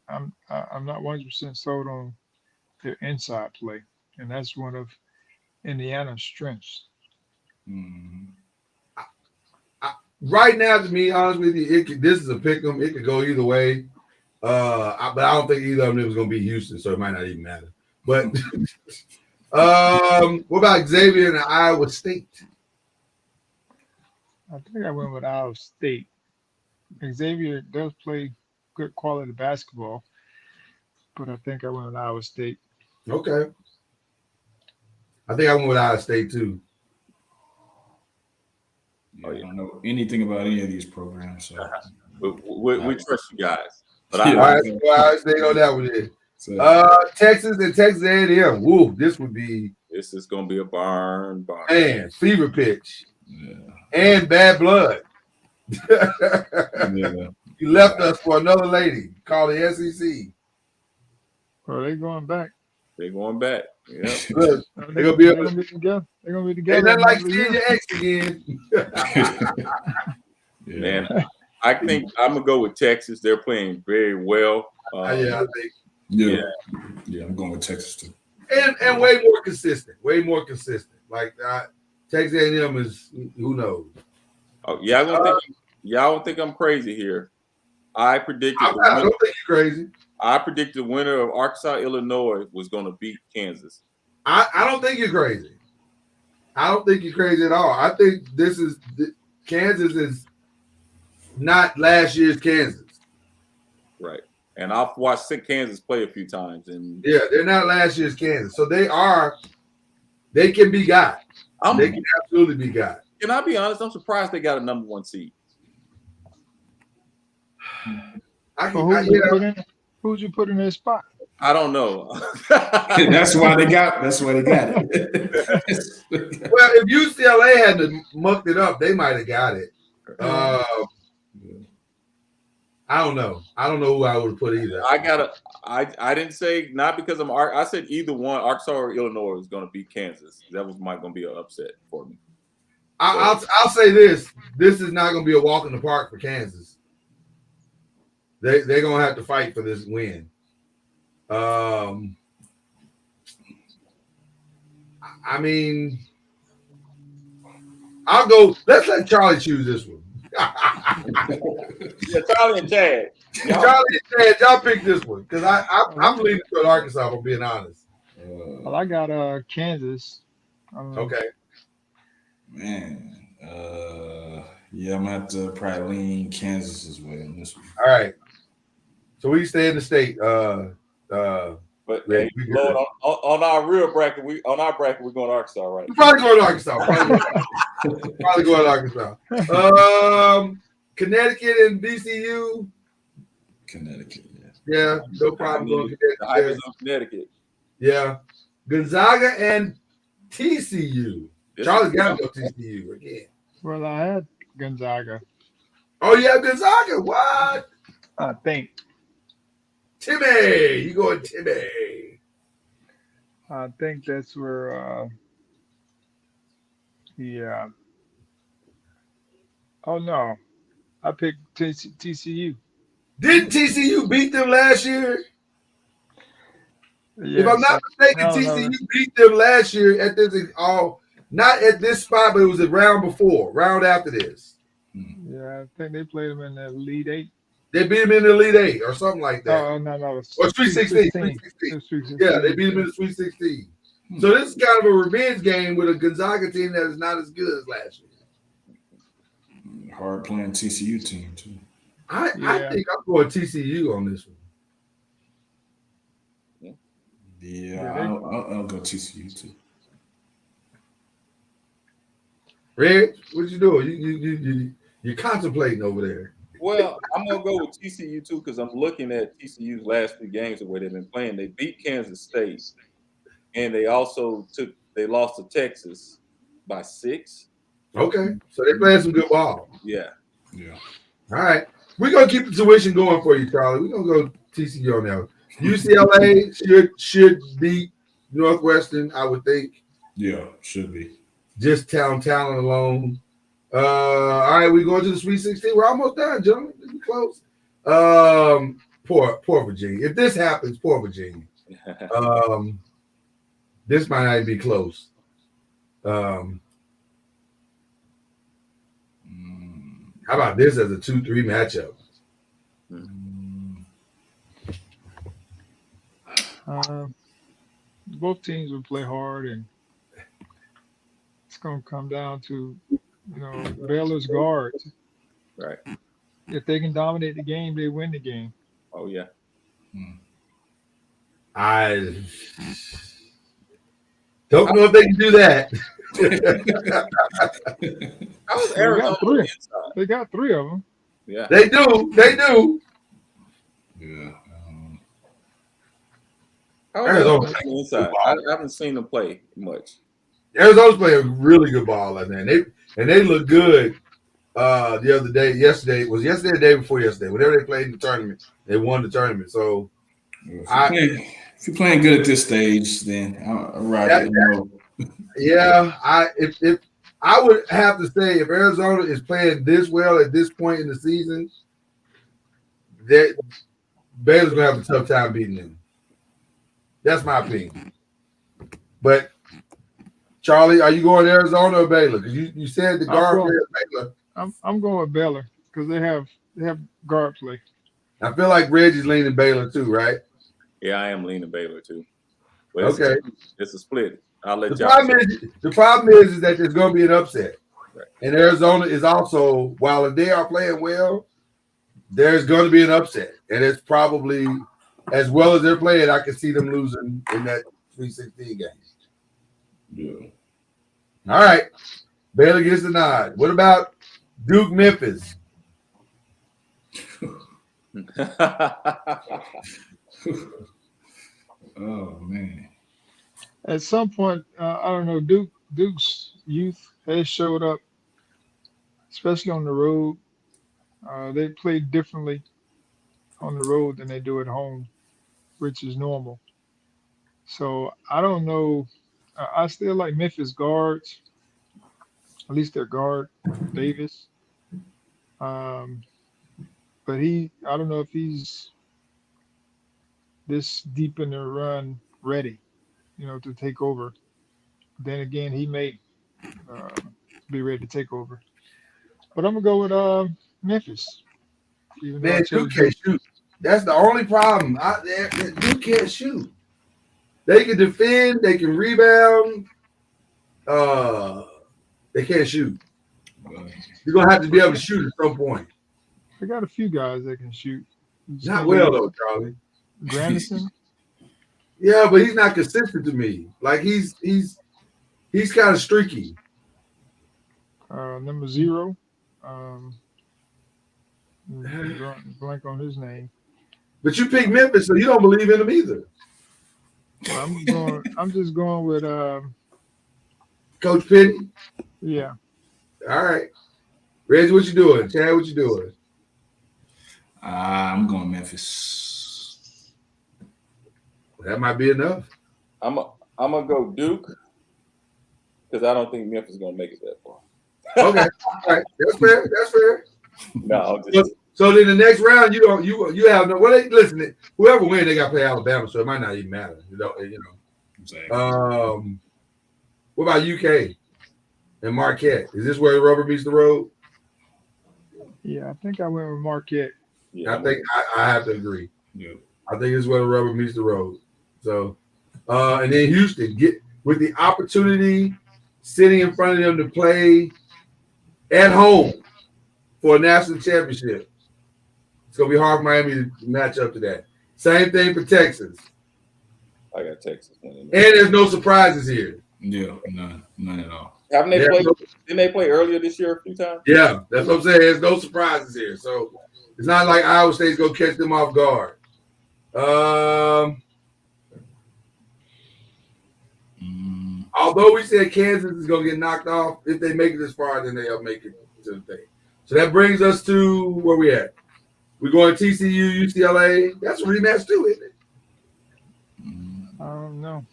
I'm not 100% sold on their inside play, and that's one of Indiana's strengths. Mm-hmm. Right now, to be honest with you, this is a pick 'em. It could go either way. But I don't think either of them was going to be Houston, so it might not even matter. But what about Xavier and Iowa State? I think I went with Iowa State. Xavier does play good quality basketball, but I think I went with Iowa State. Okay. I think I went with Iowa State too. Yeah, I don't know anything about any of these programs. So we trust you guys. But all right, so Iowa State on that one then. Texas and Texas A&M. Woo, this is going to be a barn. Man, fever pitch. Yeah. And bad blood. Yeah. You left us for another lady called the SEC. Well, they're going back. They're going back. Yeah. Look, they're gonna be together. They're gonna be together. Ain't nothing like seeing your ex again. Man, I think I'm gonna go with Texas. They're playing very well. I think. Yeah, I'm going with Texas too. And way more consistent. Like Texas A&M is who knows. Oh yeah, y'all don't think I'm crazy here. I predicted. I don't think you're crazy. I predicted the winner of Arkansas, Illinois was going to beat Kansas. I don't think you're crazy. I don't think you're crazy at all. I think Kansas is not last year's Kansas. Right. And I've watched Kansas play a few times. And yeah, they're not last year's Kansas. So they can be got. They can absolutely be got. Can I be honest? I'm surprised they got a number 1 seed. Who'd you put in their spot? I don't know. That's why they got it. Well, if UCLA hadn't mucked it up, they might have got it. I don't know. I don't know who I would have put either. I didn't say not because I said either one, Arkansas or Illinois was going to beat Kansas. That was going to be an upset for me. I'll say this. This is not going to be a walk in the park for Kansas. They're going to have to fight for this win. I mean, I'll go. Let's let Charlie choose this one. Yeah, Charlie and Chad. Y'all pick this one because I'm leaning toward Arkansas. If I'm being honest. Well, I got Kansas. Okay. Man, yeah, I'm gonna have to probably lean Kansas as well in this one. All right. So we stay in the state. But hey, Lord, on our real bracket, we're going to Arkansas, right? We're probably going to Arkansas. Probably going to Arkansas. Connecticut and VCU. Connecticut, yeah. Yeah, no problem going Connecticut. Connecticut. Yeah. Gonzaga and TCU. Charlie's got to go TCU again. Well, I had Gonzaga. Oh, yeah, Gonzaga. What? I think. Timmy. You going Timmy. I think that's where oh, no. I picked TCU. Didn't TCU beat them last year? Yes, if I'm not mistaken, TCU beat them last year at this not at this spot, but it was a round after this. Yeah, I think they played them in the Elite Eight. They beat them in the Elite Eight or something like that. Oh, no. Or Sweet 16. Yeah, they beat them in the Sweet 16. So this is kind of a revenge game with a Gonzaga team that is not as good as last year. Hard playing TCU team, too. I think I'm going TCU on this one. Yeah, I'll go TCU, too. Reg, what you doing? You're contemplating over there. Well, I'm gonna go with TCU too because I'm looking at TCU's last 3 games of where they've been playing. They beat Kansas State, and they also lost to Texas by 6. Okay, so they playing some good ball. Yeah. All right, we're gonna keep the tuition going for you, Charlie. We're gonna go TCU on that. UCLA should beat Northwestern, I would think. Yeah, should be. Just talent alone. All right, we going to the Sweet 16. We're almost done, gentlemen. We're close. Poor Virginia. If this happens, poor Virginia. This might not be close. How about this as a 2-3 matchup? Both teams will play hard, and it's going to come down to, Baylor's guards. Right. If they can dominate the game, they win the game. Oh yeah. I don't know if they can do that. I was Arizona on the inside. They got 3 of them. Yeah. They do. Yeah. Arizona on the inside. I haven't seen them play much. Arizona's playing really good ball, I think. They look good the other day. Yesterday or the day before yesterday. Whenever they played in the tournament, they won the tournament. So if you're playing good at this stage, then if I would have to say if Arizona is playing this well at this point in the season, that Baylor's gonna have a tough time beating them. That's my opinion. But Charlie, are you going to Arizona or Baylor? Because you said the guard play at Baylor. I'm going with Baylor because they have guard play. I feel like Reggie's leaning Baylor too, right? Yeah, I am leaning Baylor too. But Okay. It's a split. I'll let the problem is that there's going to be an upset. Right. And Arizona is also, while they are playing well, there's going to be an upset. And it's probably, as well as they're playing, I can see them losing in that 3-16 game. Yeah. All right. Baylor gets the nod. What about Duke Memphis? Oh man. At some point, I don't know, Duke's youth has showed up, especially on the road. They play differently on the road than they do at home, which is normal. So I don't know. I still like Memphis guards, at least their guard, Davis. But I don't know if he's this deep in the run ready, to take over. Then again, he may be ready to take over. But I'm going to go with Memphis. Man, Duke can't shoot. That's the only problem. Duke can't shoot. They can defend. They can rebound. They can't shoot. You're going to have to be able to shoot at some point. They got a few guys that can shoot. Not well, though, Charlie. Granderson? Yeah, but he's not consistent to me. Like, he's kind of streaky. Number 0. Blank on his name. But you picked Memphis, so you don't believe in him either. I'm just going with Coach Penny. Yeah. All right, Reggie, what you doing? Chad, what you doing? I'm going Memphis. That might be enough. I'm gonna go Duke because I don't think Memphis is gonna make it that far. Okay, all right, that's fair. No, so then the next round, you have no. Well, listen, whoever wins, they got to play Alabama, so it might not even matter. Exactly. What about UK and Marquette? Is this where the rubber meets the road? Yeah, I think I went with Marquette. Yeah, I think I have to agree. Yeah. I think this is where the rubber meets the road. So, and then Houston get with the opportunity sitting in front of them to play at home for a national championship. It's gonna be hard for Miami to match up to that. Same thing for Texas. I got Texas winning. And there's no surprises here. Yeah, none at all. Haven't they played? Didn't they play earlier this year a few times? Yeah, that's what I'm saying. There's no surprises here. So it's not like Iowa State's going to catch them off guard. Although we said Kansas is going to get knocked off, if they make it this far, then they'll make it to the thing. So that brings us to where we at. We're going TCU, UCLA. That's a rematch too, isn't it? I don't know,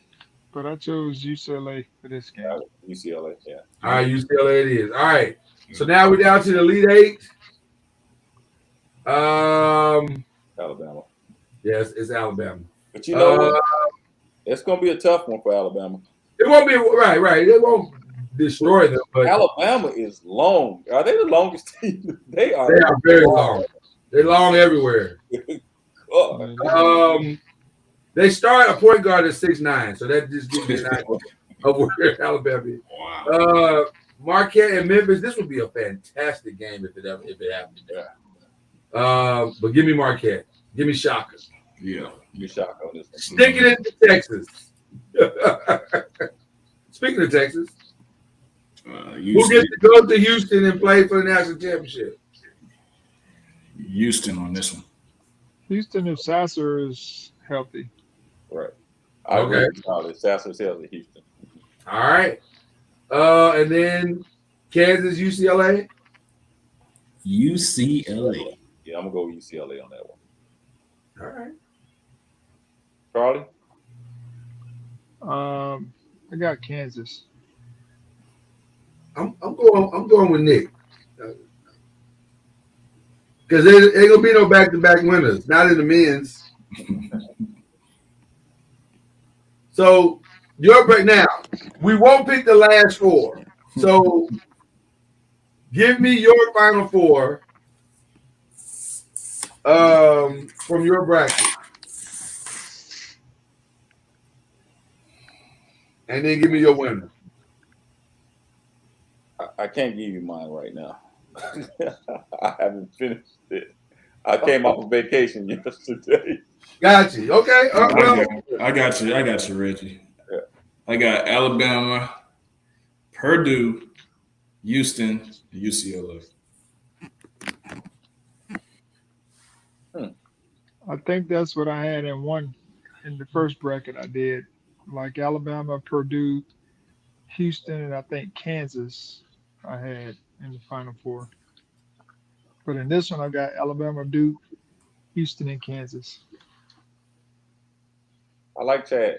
but I chose UCLA for this game. UCLA, yeah. All right, UCLA it is. All right. So now we're down to the Elite Eight. Alabama. Yes, it's Alabama. But you know what? It's going to be a tough one for Alabama. It won't be right. It won't destroy them. But Alabama is long. Are they the longest team? They are very long. They're long everywhere. They start a point guard at 6'9", so that just gives you an idea of where Alabama is. Wow. Marquette and Memphis. This would be a fantastic game if it happens. But give me Marquette. Give me Shaka. Yeah, you Shaka on this one. Stick it into Texas. Speaking of Texas, who gets to go to Houston and play for the national championship? Houston on this one. Houston, if Sasser is healthy. Right. I agree with Sasser's healthy, Houston. All right. And then Kansas, UCLA? UCLA. Yeah, I'm going to go UCLA on that one. All right. Charlie? I got Kansas. I'm going with Nick. Because there ain't gonna be no back-to-back winners, not in the men's. So your break now. We won't pick the last four. So give me your final four from your bracket. And then give me your winner. I can't give you mine right now. I haven't finished it. I came off of vacation yesterday. Got you. Okay. I got you, Reggie. Yeah. I got Alabama, Purdue, Houston, UCLA. I think that's what I had in the first bracket I did. Like Alabama, Purdue, Houston, and I think Kansas I had in the Final Four. But in this one, I got Alabama, Duke, Houston, and Kansas. I like Chad.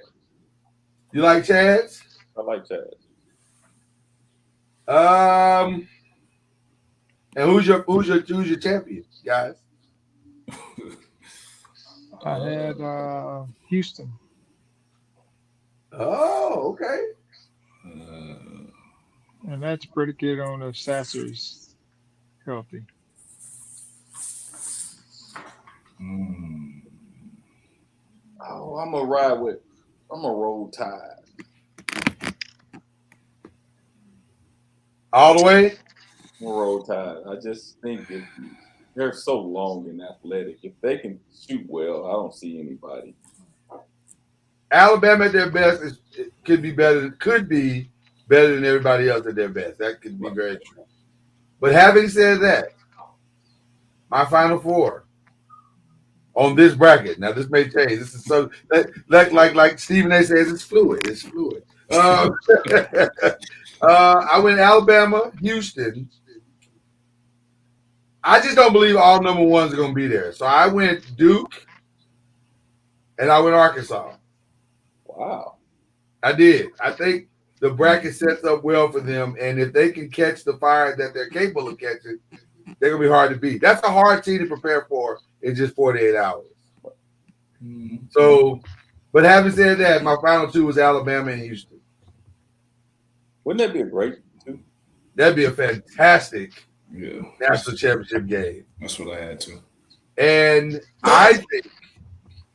You like Chad's? I like Chad. And who's your champion, guys? I had Houston. Oh, okay. And that's predicated on if Sasser's healthy. Oh, I'm gonna roll Tide. All the way? I'm gonna roll Tide. I just think that they're so long and athletic. If they can shoot well, I don't see anybody. Alabama at their best could be better than everybody else at their best. That could be very true. But having said that, my Final Four on this bracket. Now this may change. This is so like Stephen A. says, it's fluid. It's fluid. I went Alabama, Houston. I just don't believe all number ones are going to be there. So I went Duke, and I went Arkansas. Wow. I did. I think the bracket sets up well for them, and if they can catch the fire that they're capable of catching, they're going to be hard to beat. That's a hard team to prepare for in just 48 hours. So, but having said that, my final two was Alabama and Houston. Wouldn't that be a great two? That'd be a fantastic national championship game. That's what I had to. And I think,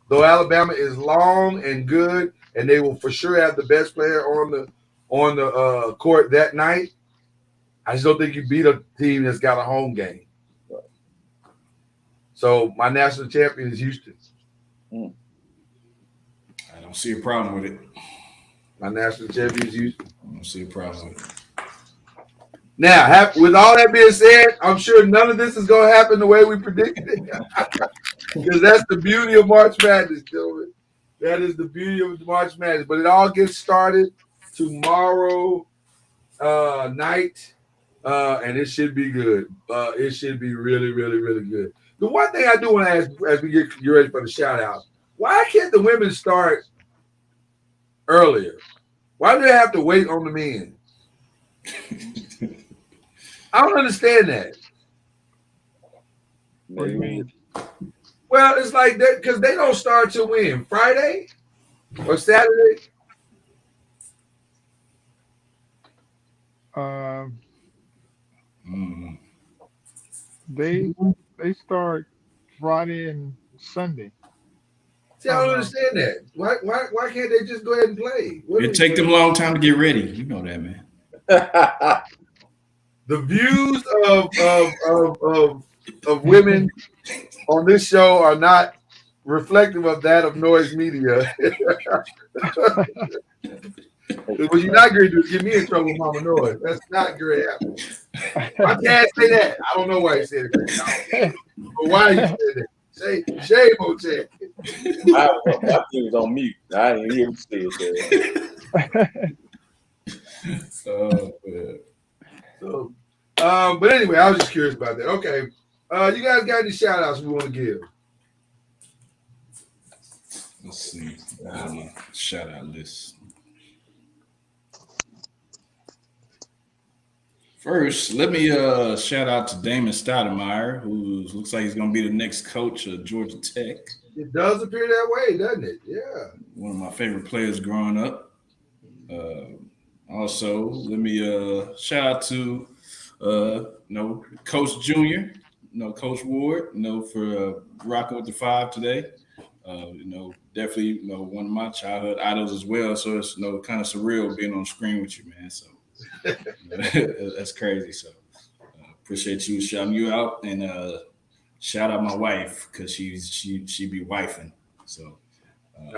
though Alabama is long and good, and they will for sure have the best player on the court that night, I just don't think you beat a team that's got a home game. So my national champion is Houston. I don't see a problem with it. My national champion is Houston. I don't see a problem with it. Now, with all that being said, I'm sure none of this is going to happen the way we predicted it. Because that's the beauty of March Madness, gentlemen. That is the beauty of March Madness. But it all gets started tomorrow night, and it should be good. It should be really, really, really good. The one thing I do want to ask as we get ready for the shout-out, why can't the women start earlier? Why do they have to wait on the men? I don't understand that. What do you mean? Well, it's like that because they don't start till when? Friday or Saturday? They start Friday and Sunday. See, I don't understand that. Why can't they just go ahead and play? It take them a long time to get ready. You know that, man. The views of women on this show are not reflective of that of NOIZ Media. What you're not going to do is get me in trouble with Mama NOIZ. That's not going to happen. I can't say that. I don't know why he said it. But why he said that? Shame on Chad. My thing was on mute. I didn't hear him say it. So, but anyway, I was just curious about that. Okay. You guys got any shout outs we want to give? Let's see. Shout out list. First, let me shout out to Damon Stoudemire, who looks like he's going to be the next coach of Georgia Tech. It does appear that way, doesn't it? Yeah. One of my favorite players growing up. Also, let me shout out to Coach Junior, Coach Ward, for rocking with the 5 today. Definitely, one of my childhood idols as well. So it's kind of surreal being on screen with you, man. So that's crazy. So appreciate you shouting you out, and shout out my wife because she be wifing. So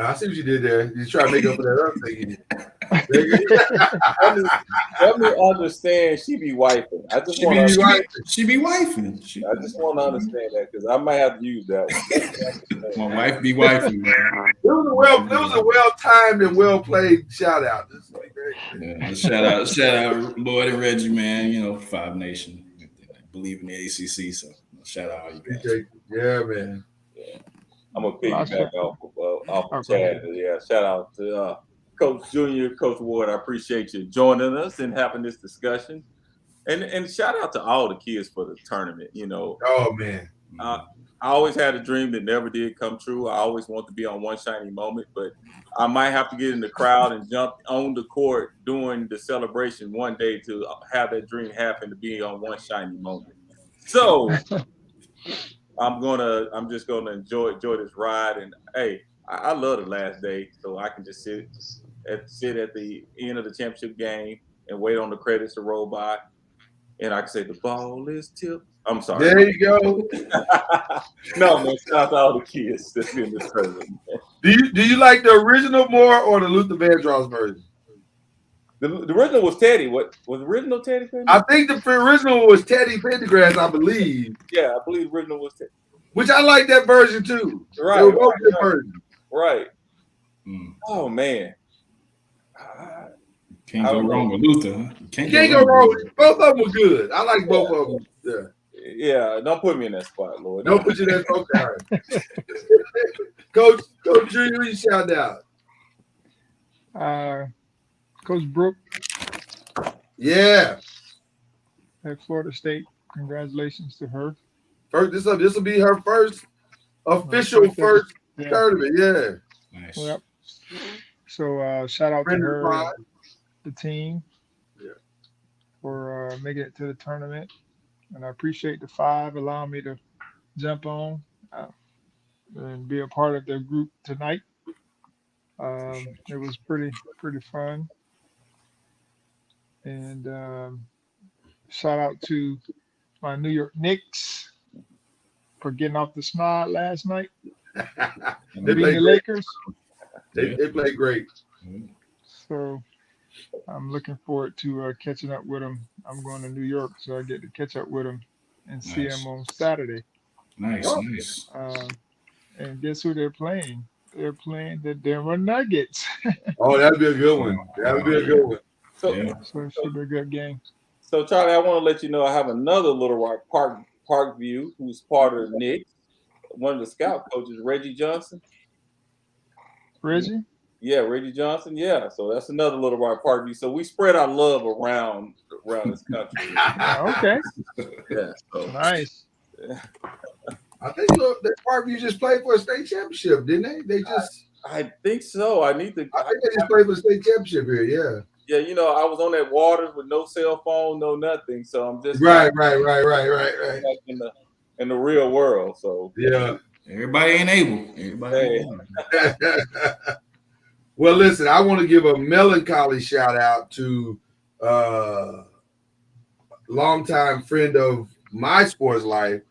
I see what you did there. You try to make up for that other thing. Let me understand. She be wifing. I just want to. She be wifing. I just want to understand that because I might have to use that one. My wife be wifing, man. It was a well timed and well played shout out. Yeah, shout out Lloyd and Reggie, man. 5 Nation. Believe in the ACC, so shout out all you guys. Yeah, man. Yeah. I'm gonna piggyback off of Chad. Yeah, shout out to Coach Junior, Coach Ward. I appreciate you joining us and having this discussion, and shout out to all the kids for the tournament. Oh man, I always had a dream that never did come true. I always want to be on One Shiny Moment, but I might have to get in the crowd and jump on the court during the celebration one day to have that dream happen to be on One Shiny Moment. So. I'm just gonna enjoy this ride, and hey, I love the last day, so I can just sit at the end of the championship game and wait on the credits to roll by, and I can say the ball is tipped. I'm sorry. There you go. No, man, shout out to all the kids that's in this tournament. Do you like the original more or the Luther Vandross version? The original was Teddy. What was the original Teddy Pendergrass? I think the original was Teddy Pendergrass, I believe. Yeah, I believe the original was Teddy. Which I like that version too. Right. They were both good versions. Right. Oh man. Can't go wrong with Luther. Huh? Can't go wrong with both of them were good. I like both of them. Yeah, don't put me in that spot, Lord. Don't put you in that spot. Coach Junior, who you shout out? Coach Brooke. Yeah. At Florida State. Congratulations to her. This will be her first official tournament. Yeah. Nice. Yep. So shout out to her, the team, for making it to the tournament, and I appreciate the 5 allowing me to jump on and be a part of their group tonight. It was pretty fun, and shout out to my New York Knicks for getting off the snide last night. They beating the Lakers. They played great. So I'm looking forward to catching up with him. I'm going to New York, so I get to catch up with him and see him on Saturday. Nice. And guess who they're playing? They're playing the Denver Nuggets. Oh, that'd be a good one. That'd be a good one. So it should be a good game. So Charlie, I want to let you know I have another Little Rock Parkview who's part of the Knicks. One of the scout coaches, Reggie Johnson. Reggie? Yeah, Reggie Johnson. Yeah, so that's another Little Rock Parkview. So we spread our love around this country. Okay. Yeah. So. Nice. Yeah. I think that Parkview just played for a state championship, didn't they? I think so. I think they just played for the state championship here. Yeah. Yeah, you know, I was on that waters with no cell phone, no nothing. So I'm just right. In the real world. So yeah, everybody ain't able. Well, listen, I want to give a melancholy shout out to longtime friend of my sports life.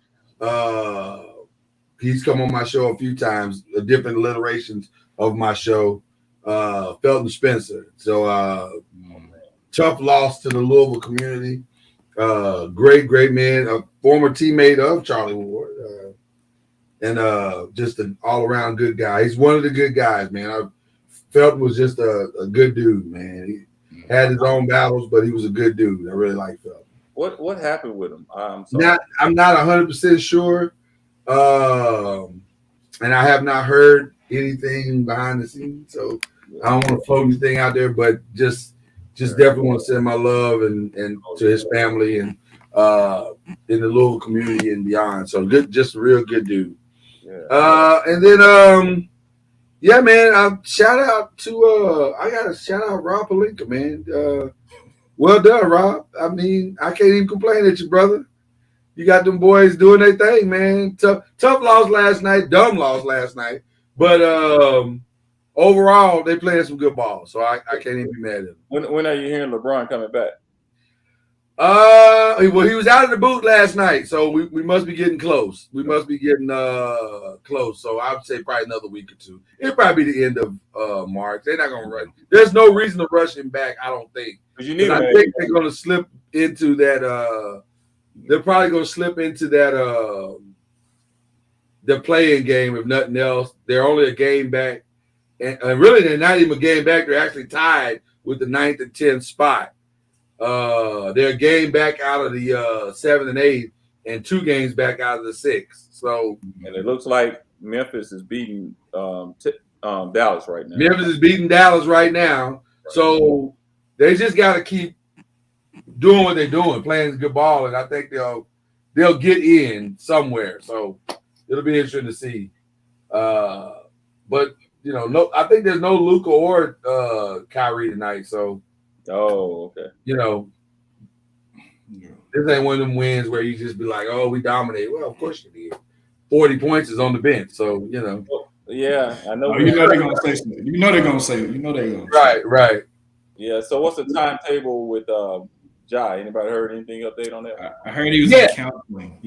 He's come on my show a few times, different alliterations of my show. Felton Spencer. So tough loss to the Louisville community. Great man, a former teammate of Charlie Ward, and just an all-around good guy. He's one of the good guys, man. Felton was just a good dude, man. He had his own battles, but he was a good dude. I really like Felton. What happened with him? I'm not 100% sure, and I have not heard anything behind the scenes, so I don't want to float anything out there, but just definitely want to send my love and to his family and in the Louisville community and beyond. So good, just a real good dude. Yeah. And then yeah, man, shout out to I gotta shout out Rob Pelinka, man. Well done, Rob. I mean, I can't even complain at you, brother. You got them boys doing their thing, man. Tough loss last night, dumb loss last night, but overall, they playing some good ball, so I can't even be mad at them. When are you hearing LeBron coming back? Well, he was out of the boot last night, so we must be getting close. We must be getting close. So I would say probably another week or two. It'll probably be the end of March. They're not gonna rush. There's no reason to rush him back, I don't think. I think they're gonna slip into that. They're probably gonna slip into that. The playing game, if nothing else. They're only a game back. And really, they're not even a game back. They're actually tied with the 9th and 10th spot. They're a game back out of the 7th and 8th, and 2 games back out of the 6th. So, and it looks like Memphis is beating Dallas right now. Memphis is beating Dallas right now. So they just got to keep doing what they're doing, playing good ball, and I think they'll get in somewhere. So it'll be interesting to see. But you know, I think there's no Luka or Kyrie tonight. So, okay. You know, this ain't one of them wins where you just be like, "Oh, we dominated." Well, of course you did. 40 points is on the bench, so you know. Yeah, I know. You know they're gonna say something. You know they're gonna say. Right. Yeah. So, what's the timetable with Jai? Anybody heard anything update on that? I heard he was in counseling.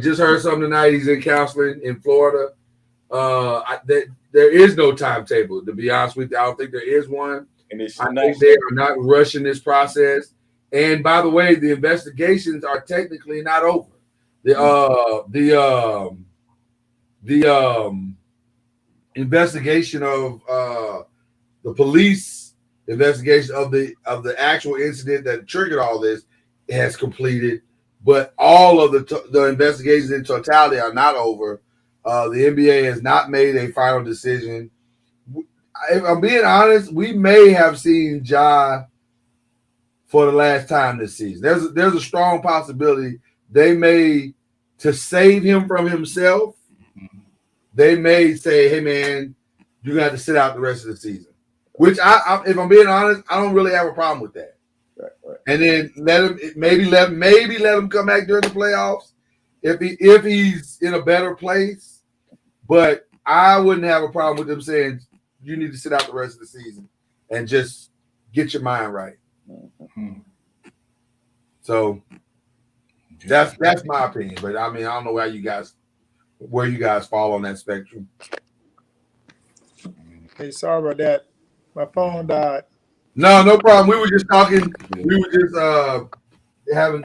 Just heard something tonight. He's in counseling in Florida. There is no timetable, to be honest with you. I don't think there is one. And I think they are not rushing this process. And by the way, the investigations are technically not over. The investigation of the police investigation of the actual incident that triggered all this has completed, but all of the investigations in totality are not over. The NBA has not made a final decision. If I'm being honest, we may have seen Ja for the last time this season. There's a strong possibility they may, to save him from himself, they may say, "Hey man, you got to sit out the rest of the season." Which if I'm being honest, I don't really have a problem with that. Right. And then let him come back during the playoffs if he's in a better place. But I wouldn't have a problem with them saying you need to sit out the rest of the season and just get your mind right. Mm-hmm. So that's my opinion. But I mean, I don't know where you guys fall on that spectrum. Hey, sorry about that. My phone died. No problem. We were just talking. We were just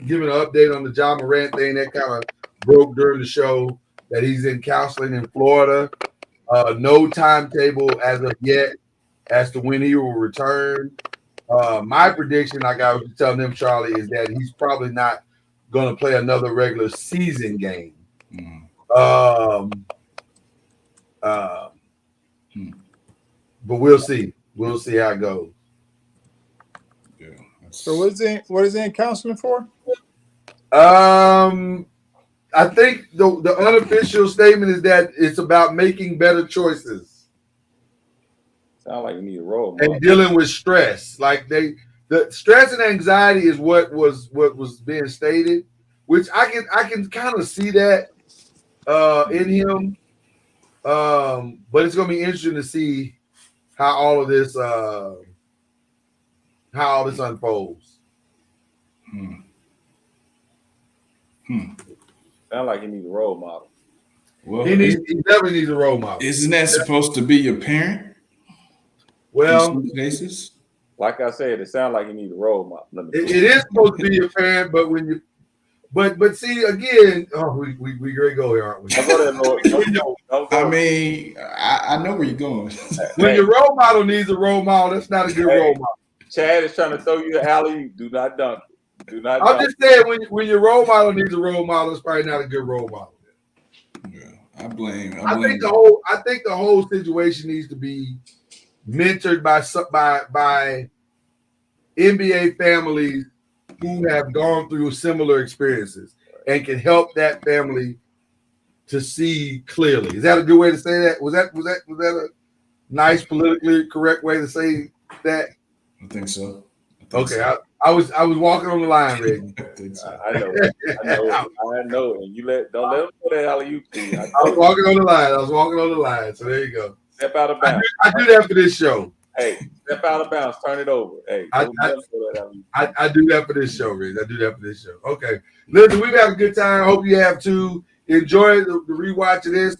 giving an update on the John Morant thing that kind of broke during the show that he's in counseling in Florida. No timetable as of yet as to when he will return. My prediction, like I was telling them, Charlie, is that he's probably not going to play another regular season game. But we'll see. We'll see how it goes. Yeah. So what is he in counseling for? I think the unofficial statement is that it's about making better choices. Sound like you need a role model. And dealing with stress. Like the stress and anxiety is what was being stated, which I can kind of see that in him. But it's gonna be interesting to see how all this unfolds. Sound like you need a role model. Well, He definitely needs a role model. Isn't that supposed to be your parent? Well, in some cases? Like I said, it sounds like you need a role model. it is supposed to be your parent, but when you but see again, we great go here, aren't we? I know where you're going. When your role model needs a role model, that's not a good role model. Chad is trying to throw you an alley. Do not dunk. Do not. I'm just saying when your role model needs a role model, it's probably not a good role model. Yeah, I blame. I think the whole situation needs to be mentored by NBA families who have gone through similar experiences and can help that family to see clearly. Is that a good way to say that? Was that a nice politically correct way to say that? I think so. Okay, I was walking on the line, Rick. I know. And don't let them know that alley-oop thing. I was walking on the line. So there you go. Step out of bounds. I do that for this show. Hey, step out of bounds. Turn it over. Hey, I do that for this show, Rick. I do that for this show. Okay. Listen, we've had a good time. I hope you have too. Enjoy the rewatch of this.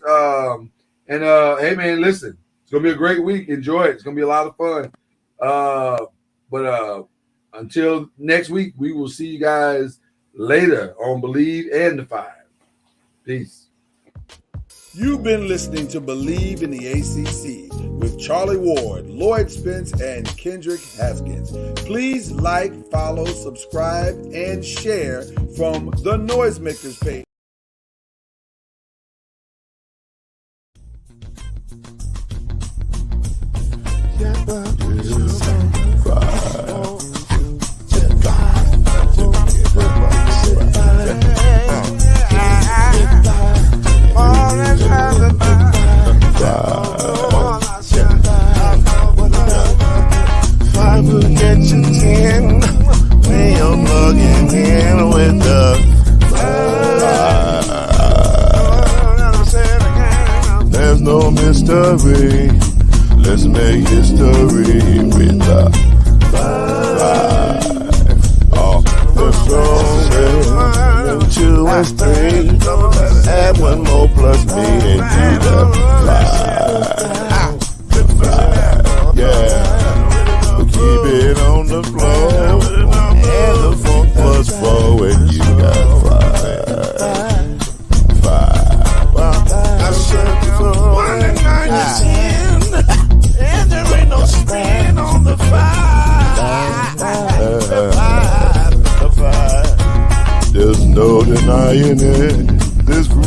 Hey man, listen. It's gonna be a great week. Enjoy it. It's gonna be a lot of fun. But until next week, we will see you guys later on BLEAV and the 5. Peace. You've been listening to BLEAV in the ACC with Charlie Ward, Lloyd Spence, and Kendrick Haskins. Please like, follow, subscribe, and share from the Noisemakers page. There's no mystery. Let's make history with the 5. Oh, the strongest. 2 and 3. Add 1 more plus me and do the 5. Yeah. We keep it on the floor. And the funk plus 4 and you got 5. 5. I said before. 1 and 9 is 10. And there ain't no stand on the 5. The 5. There's no denying it. This group